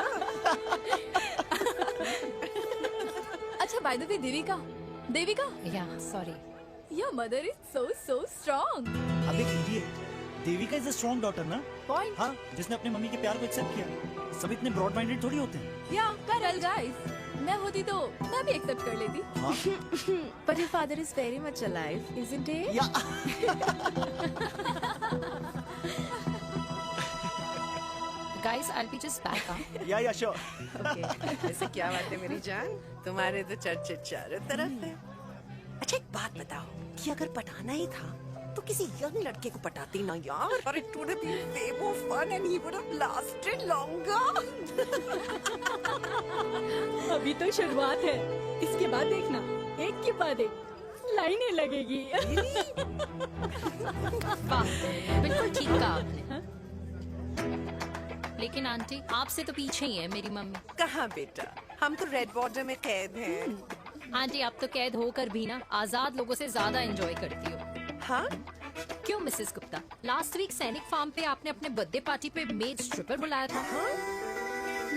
अच्छा, by the way, Devika? Yeah, sorry. Your mother is so strong. अबे idiot. Devika is a strong daughter ना? Point. हाँ, जिसने अपने मम्मी के प्यार को एक्सेप्ट किया। सब इतने ब्रॉड माइंडेड थोड़ी होते हैं। Yeah, correct guys. मैं होती तो मैं भी एक्सेप्ट कर लेती। हाँ? But your father is very much alive, isn't he? Guys, I'll be just back. Huh? Yeah, sure. Okay. ऐसे क्या बात है मेरी जान? तुम्हारे तो चर्चे चारों तरफ है। अच्छा एक बात बताओ, कि अगर पटाना ही था तो किसी यंग लड़के को पटाती ना यार। और it would have been way more fun and he would have lasted longer. अभी तो शुरुआत है, इसके बाद देखना, एक के बाद एक लाइनें लगेगी। वाह, बिल्कुल ठीक कहा आपने। लेकिन आंटी, आपसे तो पीछे ही है मेरी मम्मी। कहाँ बेटा, हम तो रेड वाटर में कैद हैं। आंटी, आप तो कैद होकर भी ना आजाद लोगों से ज्यादा एंजॉय करती हो। हाँ? क्यों मिसेस गुप्ता, लास्ट वीक सैनिक फार्म पे आपने अपने बर्थडे पार्टी पे मेड स्ट्रिपर बुलाया था।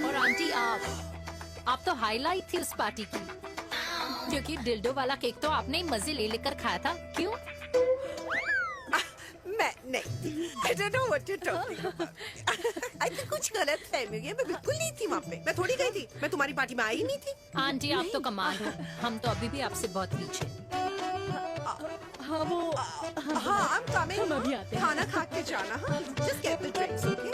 और आंटी, आप तो हाईलाइट थी उस पार्टी की, क्योंकि डिल्डो वाला केक तो आपने ही मजे ले लेकर खाया था। क्यों? मैं नहीं, I don't know what you're talking about. I think कुछ गलत फहमी हुई है, मैं बिल्कुल नहीं थी वहाँ पे। मैं थोड़ी गई थी, मैं तुम्हारी पार्टी में आई ही नहीं थी। आंटी, आप तो कमाल हो, हम तो अभी भी आपसे बहुत पीछे। हाँ वो, हाँ I'm coming। हम अभी आते हैं। खाना खा के जाना। हाँ, just get the drinks, okay?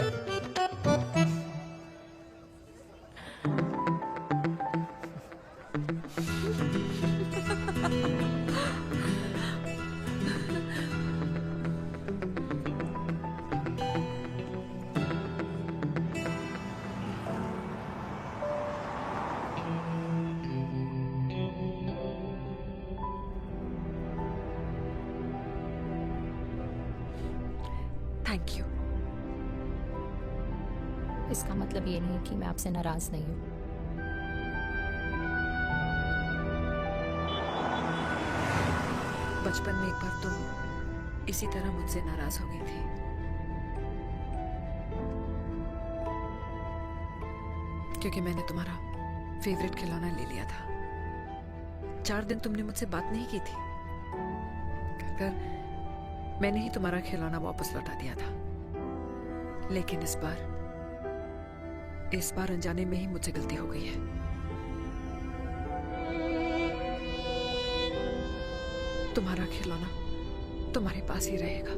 Thank you. इसका मतलब ये नहीं कि मैं आपसे नाराज नहीं हूँ। बचपन में एक बार तुम इसी तरह मुझसे नाराज हो गई थी। क्योंकि मैंने तुम्हारा फेवरेट खिलौना ले लिया था। 4 दिन तुमने मुझसे बात नहीं की थी। फिर मैंने ही तुम्हारा खिलौना वापस लौटा दिया था। लेकिन इस बार अनजाने में ही मुझसे गलती हो गई है। तुम्हारा खिलौना तुम्हारे पास ही रहेगा।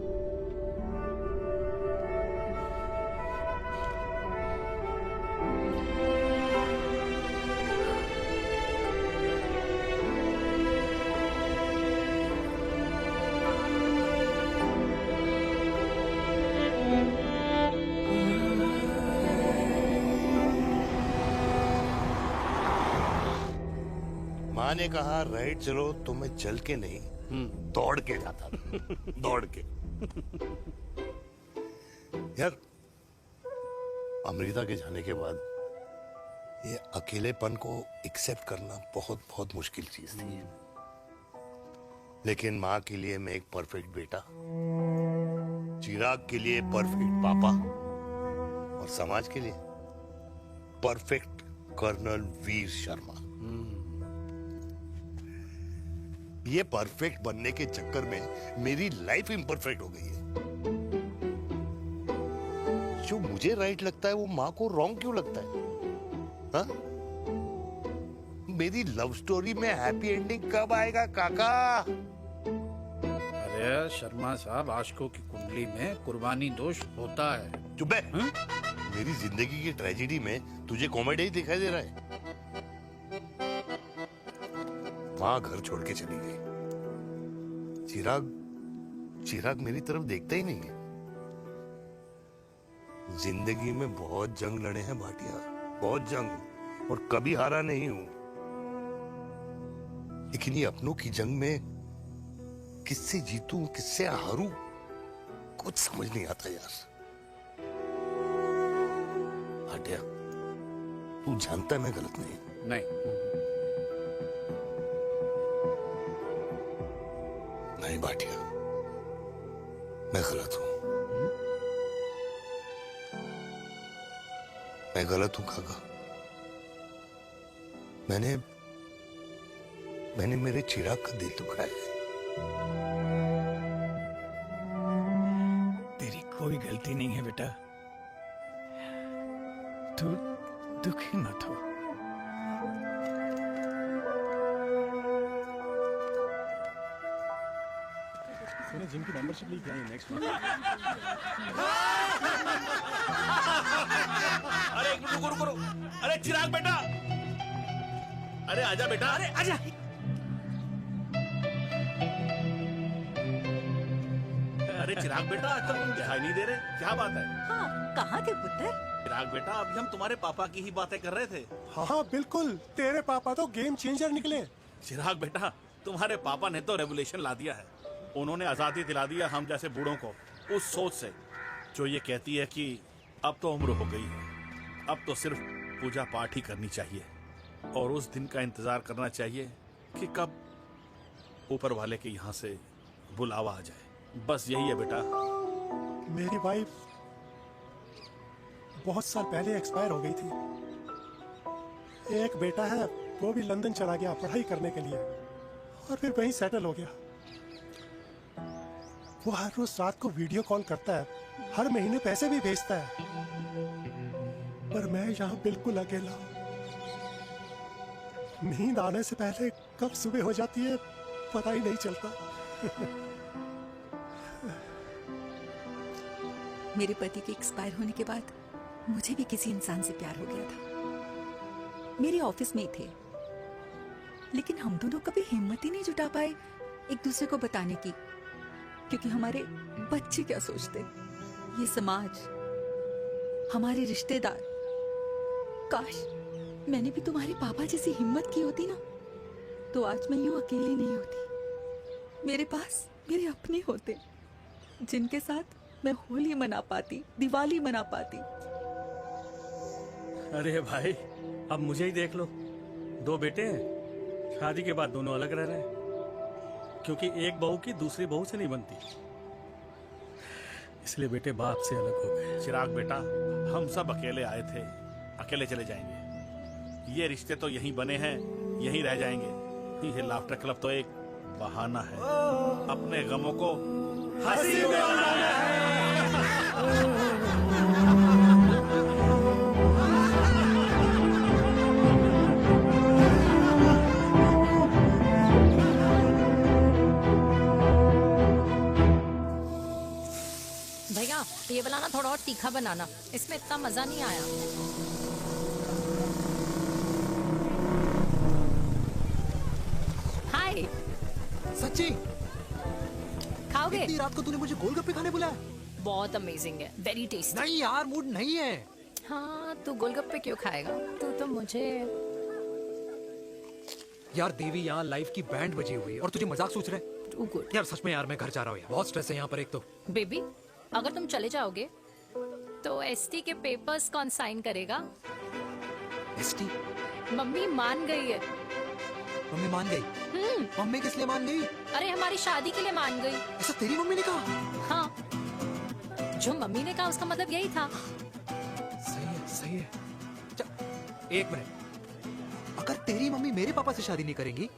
माँ ने कहा राइट चलो तो मैं चल के नहीं दौड़ के जाता था। दौड़ के। यार अमृता के जाने के बाद ये अकेलेपन को एक्सेप्ट करना बहुत बहुत मुश्किल चीज थी। लेकिन माँ के लिए मैं एक परफेक्ट बेटा, चिराग के लिए परफेक्ट पापा और समाज के लिए परफेक्ट कर्नल वीर शर्मा। ये परफेक्ट बनने के चक्कर में मेरी लाइफ इम्परफेक्ट हो गई है। जो मुझे राइट लगता है वो माँ को रॉन्ग क्यों लगता है? हा? मेरी लव स्टोरी में हैप्पी एंडिंग कब आएगा काका? अरे शर्मा साहब, आशिकों की कुंडली में कुर्बानी दोष होता है। चुप है। मेरी जिंदगी की ट्रेजेडी में तुझे कॉमेडी ही दिखाई दे रहा है। माँ घर छोड़ के चली गई। चिराग मेरी तरफ देखता ही नहीं है। जिंदगी में बहुत जंग लड़े हैं भाटिया, बहुत जंग, और कभी हारा नहीं हूं। लेकिन ये अपनों की जंग में किससे जीतूं किससे हारूं कुछ समझ नहीं आता यार। भाटिया तू जानता है मैं गलत नहीं। नहीं भाटिया, मैं गलत हूं। मैं गलत हूं काका। मैंने मेरे चिराग का दिल दुखाया है। तेरी कोई गलती नहीं है बेटा। तू दुखी मत हो। जिम की मेंबरशिप ली क्या है नेक्स्ट मंथ? अरे एक मिनट रुको। अरे चिराग बेटा, अरे आजा बेटा, अरे आजा। अरे चिराग बेटा, आजकल तुम दिखाई नहीं दे रहे, क्या बात है? हाँ, कहाँ थे पुत्र? चिराग बेटा, अभी हम तुम्हारे पापा की ही बातें कर रहे थे। हाँ बिल्कुल, तेरे पापा तो गेम चेंजर निकले। चिराग बेटा, तुम्हारे पापा ने तो रेवोल्यूशन ला दिया है। उन्होंने आजादी दिला दिया हम जैसे बूढ़ों को, उस सोच से जो ये कहती है कि अब तो उम्र हो गई है, अब तो सिर्फ पूजा पाठ ही करनी चाहिए और उस दिन का इंतजार करना चाहिए कि कब ऊपर वाले के यहाँ से बुलावा आ जाए। बस यही है बेटा। मेरी वाइफ बहुत साल पहले एक्सपायर हो गई थी। एक बेटा है, वो भी लंदन चला गया पढ़ाई करने के लिए और फिर वहीं सेटल हो गया। वो हर रोज रात को वीडियो कॉल करता है, हर महीने पैसे भी भेजता है, पर मैं यहाँ बिल्कुल अकेला। नींद आने से पहले कब सुबह हो जाती है पता ही नहीं चलता। मेरे पति के एक्सपायर होने के बाद मुझे भी किसी इंसान से प्यार हो गया था। मेरे ऑफिस में ही थे, लेकिन हम दोनों कभी हिम्मत ही नहीं जुटा पाए एक दूसरे को बताने की, क्योंकि हमारे बच्चे क्या सोचते, ये समाज, हमारे रिश्तेदार। काश मैंने भी तुम्हारे पापा जैसी हिम्मत की होती ना, तो आज मैं यूं अकेली नहीं होती। मेरे पास मेरे अपने होते, जिनके साथ मैं होली मना पाती, दिवाली मना पाती। अरे भाई, अब मुझे ही देख लो, 2 बेटे हैं, शादी के बाद दोनों अलग रह रहे हैं, क्योंकि एक बहू की दूसरी बहू से नहीं बनती, इसलिए बेटे बाप से अलग हो गए। चिराग बेटा, हम सब अकेले आए थे, अकेले चले जाएंगे। ये रिश्ते तो यहीं बने हैं, यहीं रह जाएंगे। ये लाफ्टर क्लब तो एक बहाना है अपने गमों को हंसी में बनाना है। भैया ये वाला ना थोड़ा और तीखा बनाना, इसमें इतना मजा नहीं आया। हाय, सच्ची खाओगे? इतनी रात को तूने मुझे गोलगप्पे खाने बुलाया? बहुत अमेजिंग है, वेरी टेस्टी। नहीं यार, मूड नहीं है। हाँ, तू गोलगप्पे क्यों खाएगा? तू तो मुझे। यार देवी, यहाँ लाइफ की बैंड बजी हुई है और तुझे मजाक सोच रहे? यार सच में यार, मैं घर जा रहा हूँ यार, बहुत स्ट्रेस है यहाँ पर। एक तो बेबी, अगर तुम चले जाओगे तो एसटी के पेपर्स कौन साइन करेगा? एसटी? मम्मी मान गई है। मम्मी मान गई? मम्मी किस लिए मान गई? अरे हमारी शादी के लिए मान गई। ऐसा तेरी मम्मी ने कहा? हाँ, जो मम्मी ने कहा उसका मतलब यही था। सही है, सही है। एक मिनट, अगर तेरी मम्मी मेरे पापा से शादी नहीं करेंगी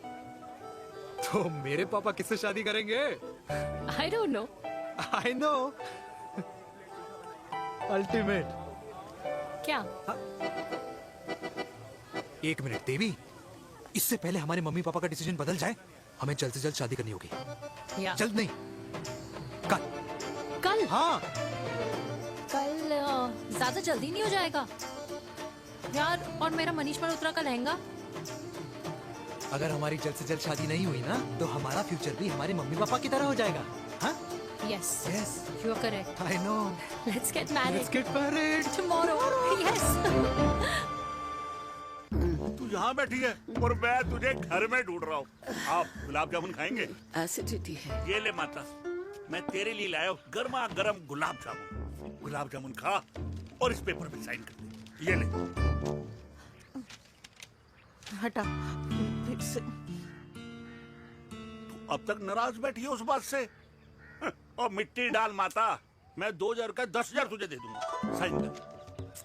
तो मेरे पापा किससे शादी करेंगे? I don't know. I know. Ultimate. क्या? एक मिनट देवी, इससे पहले हमारे मम्मी पापा का डिसीजन बदल जाए, हमें जल्द से जल्द शादी करनी होगी। या। जल्द नहीं, कल। कल? हाँ। कल ज्यादा जल्दी नहीं हो जाएगा यार? और मेरा मनीष मल्होत्रा का लहंगा? अगर हमारी जल्द से जल्द शादी नहीं हुई ना, तो हमारा फ्यूचर भी हमारे मम्मी पापा की तरह हो जाएगा। हाँ? Yes. Yes. You are correct. I know. Let's get married. Let's get married. Tomorrow. Yes. तू यहाँ बैठी है और मैं तुझे घर में ढूंढ रहा हूँ। आप गुलाब जामुन खाएंगे? एसिडिटी है। ये ले माता, मैं तेरे लिए लाया हूँ गर्मा गर्म गुलाब जामुन। गुलाब जामुन खा और इस पेपर पे साइन कर दे। ये ले। हटा फिर से। तू अब तक नाराज बैठी है उस बात से? और मिट्टी डाल माता, मैं 2000 का 10,000 तुझे दे दूंगा। साइन कर,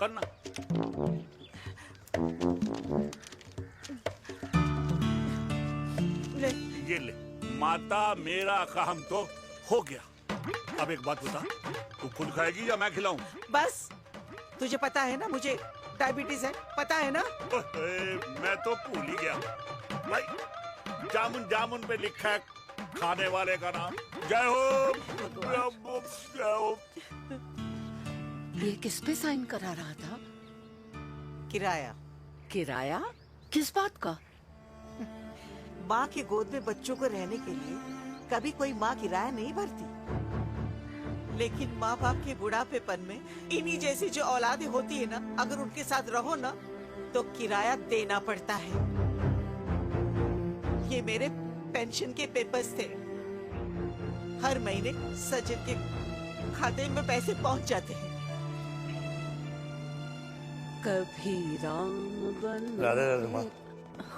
करना। ले। ये ले माता, मेरा काम तो हो गया। अब एक बात बता, तू खुद खाएगी या मैं खिलाऊं? बस, तुझे पता है ना मुझे डायबिटीज है, पता है ना? मैं तो भूल ही गया भाई। जामुन जामुन पे लिखा है खाने वाले का नाम। जय हो, जय हो। ये किस पे साइन करा रहा था? किराया। किराया? किस बात का? माँ के गोद में बच्चों को रहने के लिए कभी कोई माँ किराया नहीं भरती, लेकिन माँ बाप के बुढ़ापेपन में इन्हीं जैसी जो औलादें होती है ना, अगर उनके साथ रहो ना तो किराया देना पड़ता है। ये मेरे पेंशन के पेपर्स थे, हर महीने सचिन के खाते में पैसे पहुंच जाते हैं। कभी राम बन। राधे राधे माँ।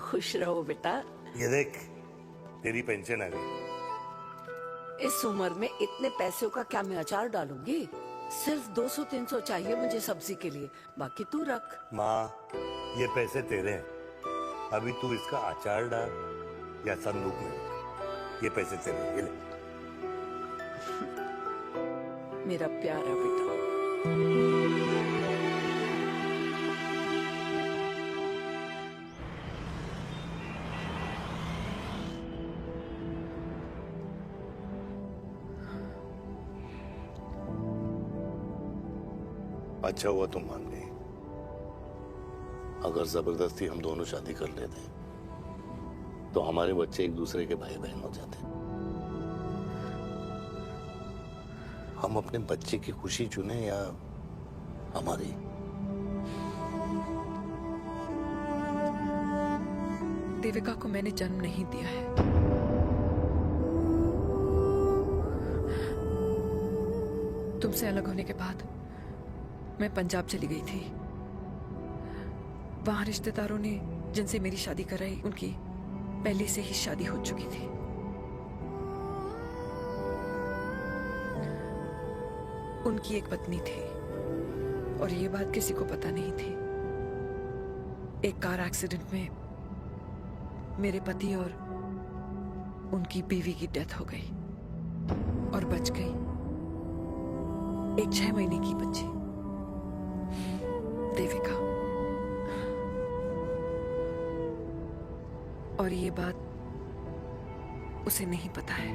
खुश रहो बेटा। ये देख, तेरी पेंशन आ गई। इस उम्र में इतने पैसों का क्या मैं अचार डालूंगी? सिर्फ 200-300 चाहिए मुझे सब्जी के लिए, बाकी तू रख। माँ, ये पैसे तेरे हैं, अभी तू इसका अचार डाल या संदूक में रख। ये पैसे तेरे हैं, ये ले। मेरा प्यारा बेटा। अच्छा हुआ तुम मान गई। अगर जबरदस्ती हम दोनों शादी कर लेते तो हमारे बच्चे एक दूसरे के भाई बहन हो जाते। हम अपने बच्चे की खुशी चुने या हमारी? देविका को मैंने जन्म नहीं दिया है। तुमसे अलग होने के बाद मैं पंजाब चली गई थी। वहां रिश्तेदारों ने जिनसे मेरी शादी कराई उनकी पहले से ही शादी हो चुकी थी। उनकी एक पत्नी थी और ये बात किसी को पता नहीं थी। एक कार एक्सीडेंट में मेरे पति और उनकी बीवी की डेथ हो गई और बच गई एक 6 महीने की बच्ची देविका। और ये बात उसे नहीं पता है।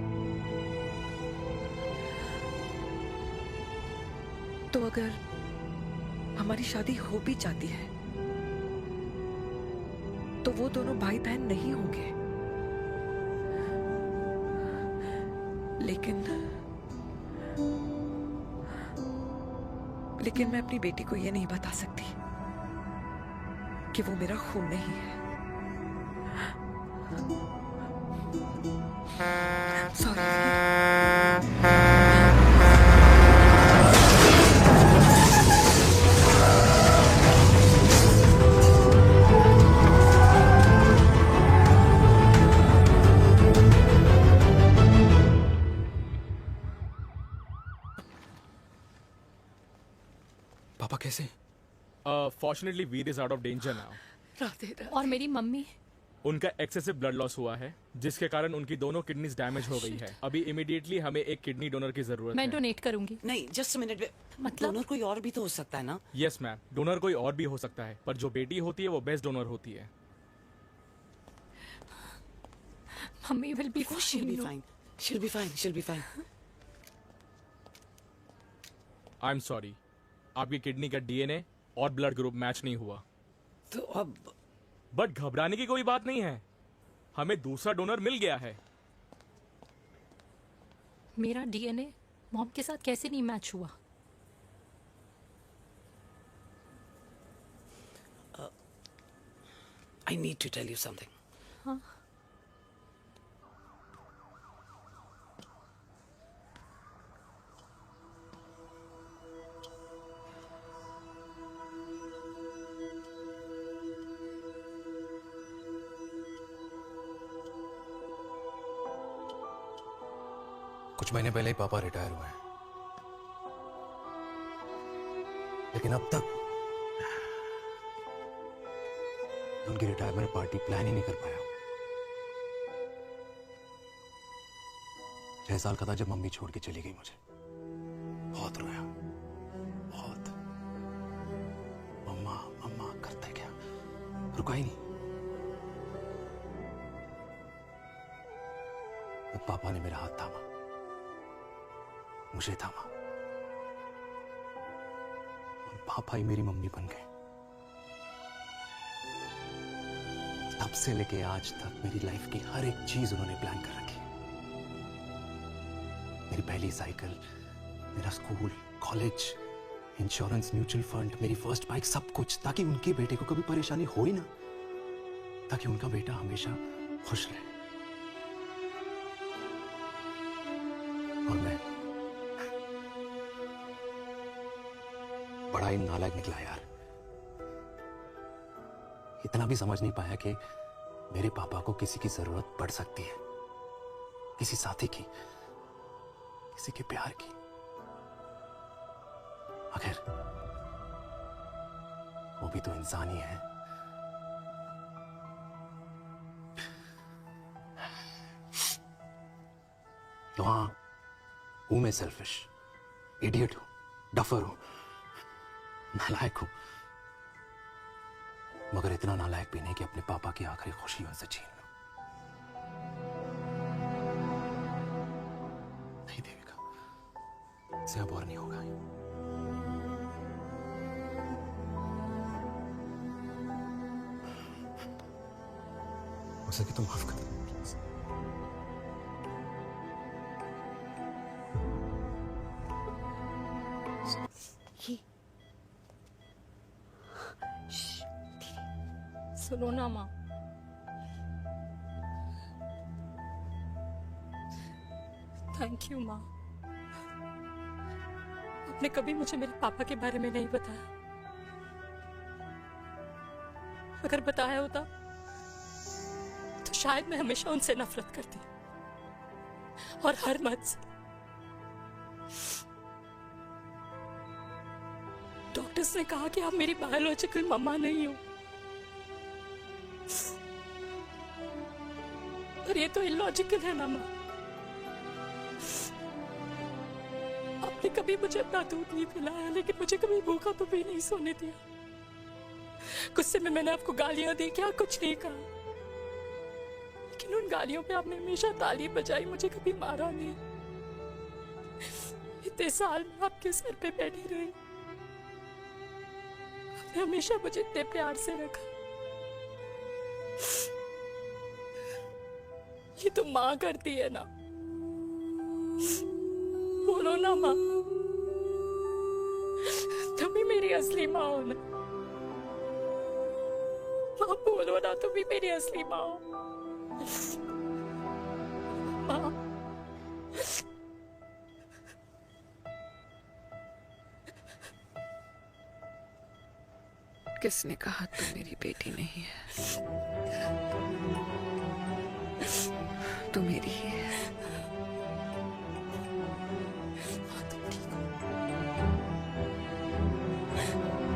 तो अगर हमारी शादी हो भी जाती है तो वो दोनों भाई बहन नहीं होंगे। लेकिन मैं अपनी बेटी को ये नहीं बता सकती कि वो मेरा खून नहीं है। पापा कैसे? Fortunately Veer is out of danger now. और मेरी मम्मी? उनका एक्सेसिव ब्लड लॉस हुआ है जिसके कारण उनकी दोनों किडनीज डैमेज हो गई है। अभी इमीडिएटली हमें एक किडनी डोनर की जरूरत मैं है। डोनेट करूंगी। नहीं, जस्ट मिनट। मतलब डोनर कोई और भी तो हो सकता है ना? यस मैम, डोनर कोई और भी हो सकता है, पर जो बेटी होती है वो बेस्ट डोनर होती है। Mummy will be fine. she'll be fine। I am sorry, आपकी किडनी का डीएनए और ब्लड ग्रुप मैच नहीं हुआ। तो अब बट घबराने की कोई बात नहीं है, हमें दूसरा डोनर मिल गया है। मेरा डीएनए मॉम के साथ कैसे नहीं मैच हुआ? I need to tell you something। हाँ? कुछ महीने पहले ही पापा रिटायर हुए हैं, लेकिन अब तक उनकी रिटायरमेंट पार्टी प्लान ही नहीं कर पाया। 6 साल का था जब मम्मी छोड़ के चली गई मुझे। बहुत रोया, बहुत। मम्मा मम्मा करते क्या, रुका ही नहीं। तो पापा ने मेरा हाथ थामा, मुझे थामा, और पापा ही मेरी मम्मी बन गए। तब से लेके आज तक मेरी लाइफ की हर एक चीज उन्होंने प्लान कर रखी। मेरी पहली साइकिल, मेरा school, college, insurance, mutual fund, मेरी फर्स्ट बाइक, सब कुछ, ताकि उनके बेटे को कभी परेशानी हो ही ना, ताकि उनका बेटा हमेशा खुश रहे। और मैं बड़ा ही नालायक निकला यार। इतना भी समझ नहीं पाया कि मेरे पापा को किसी की जरूरत पड़ सकती है, किसी साथी की, किसी के प्यार की। आखिर वो भी तो इंसान ही है। तो हाँ, हूं मैं सेल्फिश, इडियट हूं, डफर हूं, नालायक हूं, मगर इतना नालायक भी नहीं कि अपने पापा की आखिरी खुशी उनसे छीन लूं। नहीं देविका, इससे अब और नहीं होगा। हो सके तो माफ कर दो प्लीज। सुनो ना माँ, थैंक यू माँ। आपने कभी मुझे मेरे पापा के बारे में नहीं बताया। अगर बताया होता तो शायद मैं हमेशा उनसे नफरत करती और हर मत से। डॉक्टर्स ने कहा कि आप मेरी बायोलॉजिकल मम्मा नहीं हो, और ये तो इलॉजिकल है ना माँ। आपने कभी मुझे अपना दूध नहीं पिलाया, लेकिन मुझे कभी भूखा तो भी नहीं सोने दिया। गुस्से में मैंने आपको गालियां दी, क्या कुछ नहीं कहा, लेकिन उन गालियों पे आपने हमेशा ताली बजाई, मुझे कभी मारा नहीं। इतने साल में आपके सर पे बैठी रही, आपने हमेशा मुझे इतने प्यार से रखा। ये तो माँ करती है ना, बोलो ना माँ, तुम ही मेरी असली माँ हो ना। माँ बोलो ना, तुम ही मेरी असली माँ हो। माँ किसने कहा तू मेरी बेटी नहीं है? तू मेरी ही है।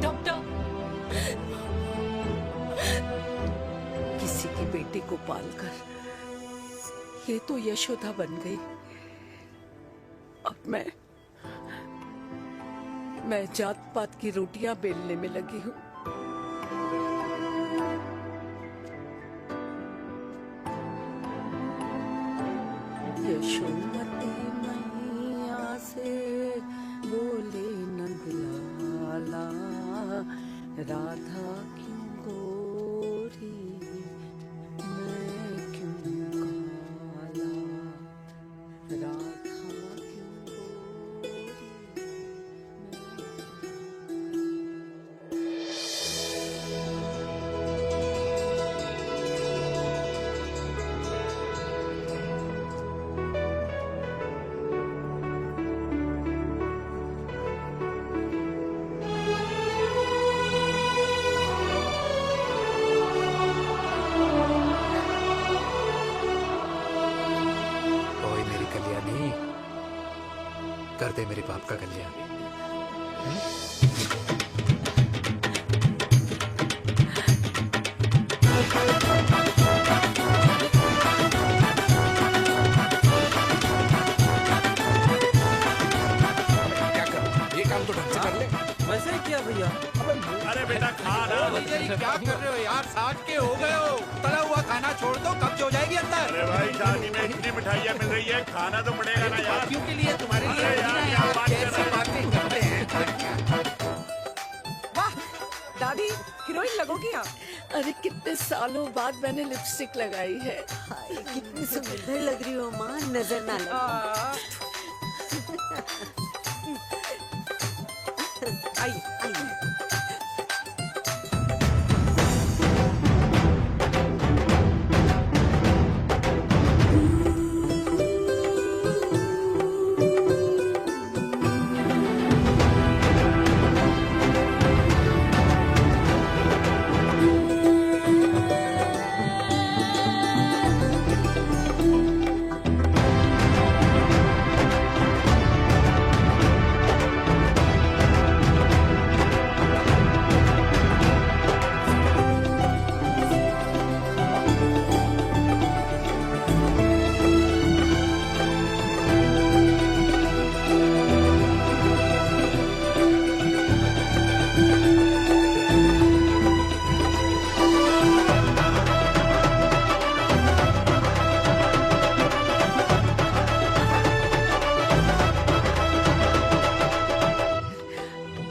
डॉक्टर, किसी की बेटी को पालकर ये तो यशोदा बन गई। अब मैं जात पात की रोटियां बेलने में लगी हूँ। यशोमती मैया से बोले नंदलाला, राधा क्यों गोरी मैं क्यों काला, राधा कर दे मेरे बाप का कल्याण। क्या कर, ये काम तो ढंग से कर ले। वैसे ही किया भैया। अरे बेटा खा ना। क्या कर रहे हो यार, 60 के हो गए हो, तला हुआ खाना छोड़ दो, कब्ज हो जाएगी अंदर। अरे भाई शादी में इतनी मिठाइयाँ मिल रही है, खाना तो पड़ेगा ना यार। क्यों के लिए तुम्हारे लिए अरे यार क्या बात कर रहे बातें करते हैं। वाह दादी, हीरोइन लगोगी आप। अरे कितने सालों बाद मैंने लिपस्टिक लगाई है। हाय, कितनी सुंदर लग रही हो माँ, नजर ना लगे। आइए आइए।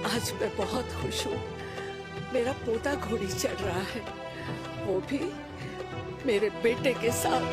आज मैं बहुत खुश हूँ। मेरा पोता घोड़ी चढ़ रहा है, वो भी मेरे बेटे के साथ।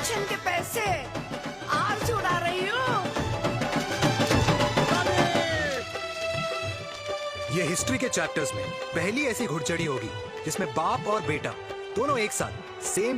इलेक्शन के पैसे आज उड़ा रही हूँ। ये हिस्ट्री के चैप्टर्स में पहली ऐसी घुड़चढ़ी होगी जिसमें बाप और बेटा दोनों एक साथ सेम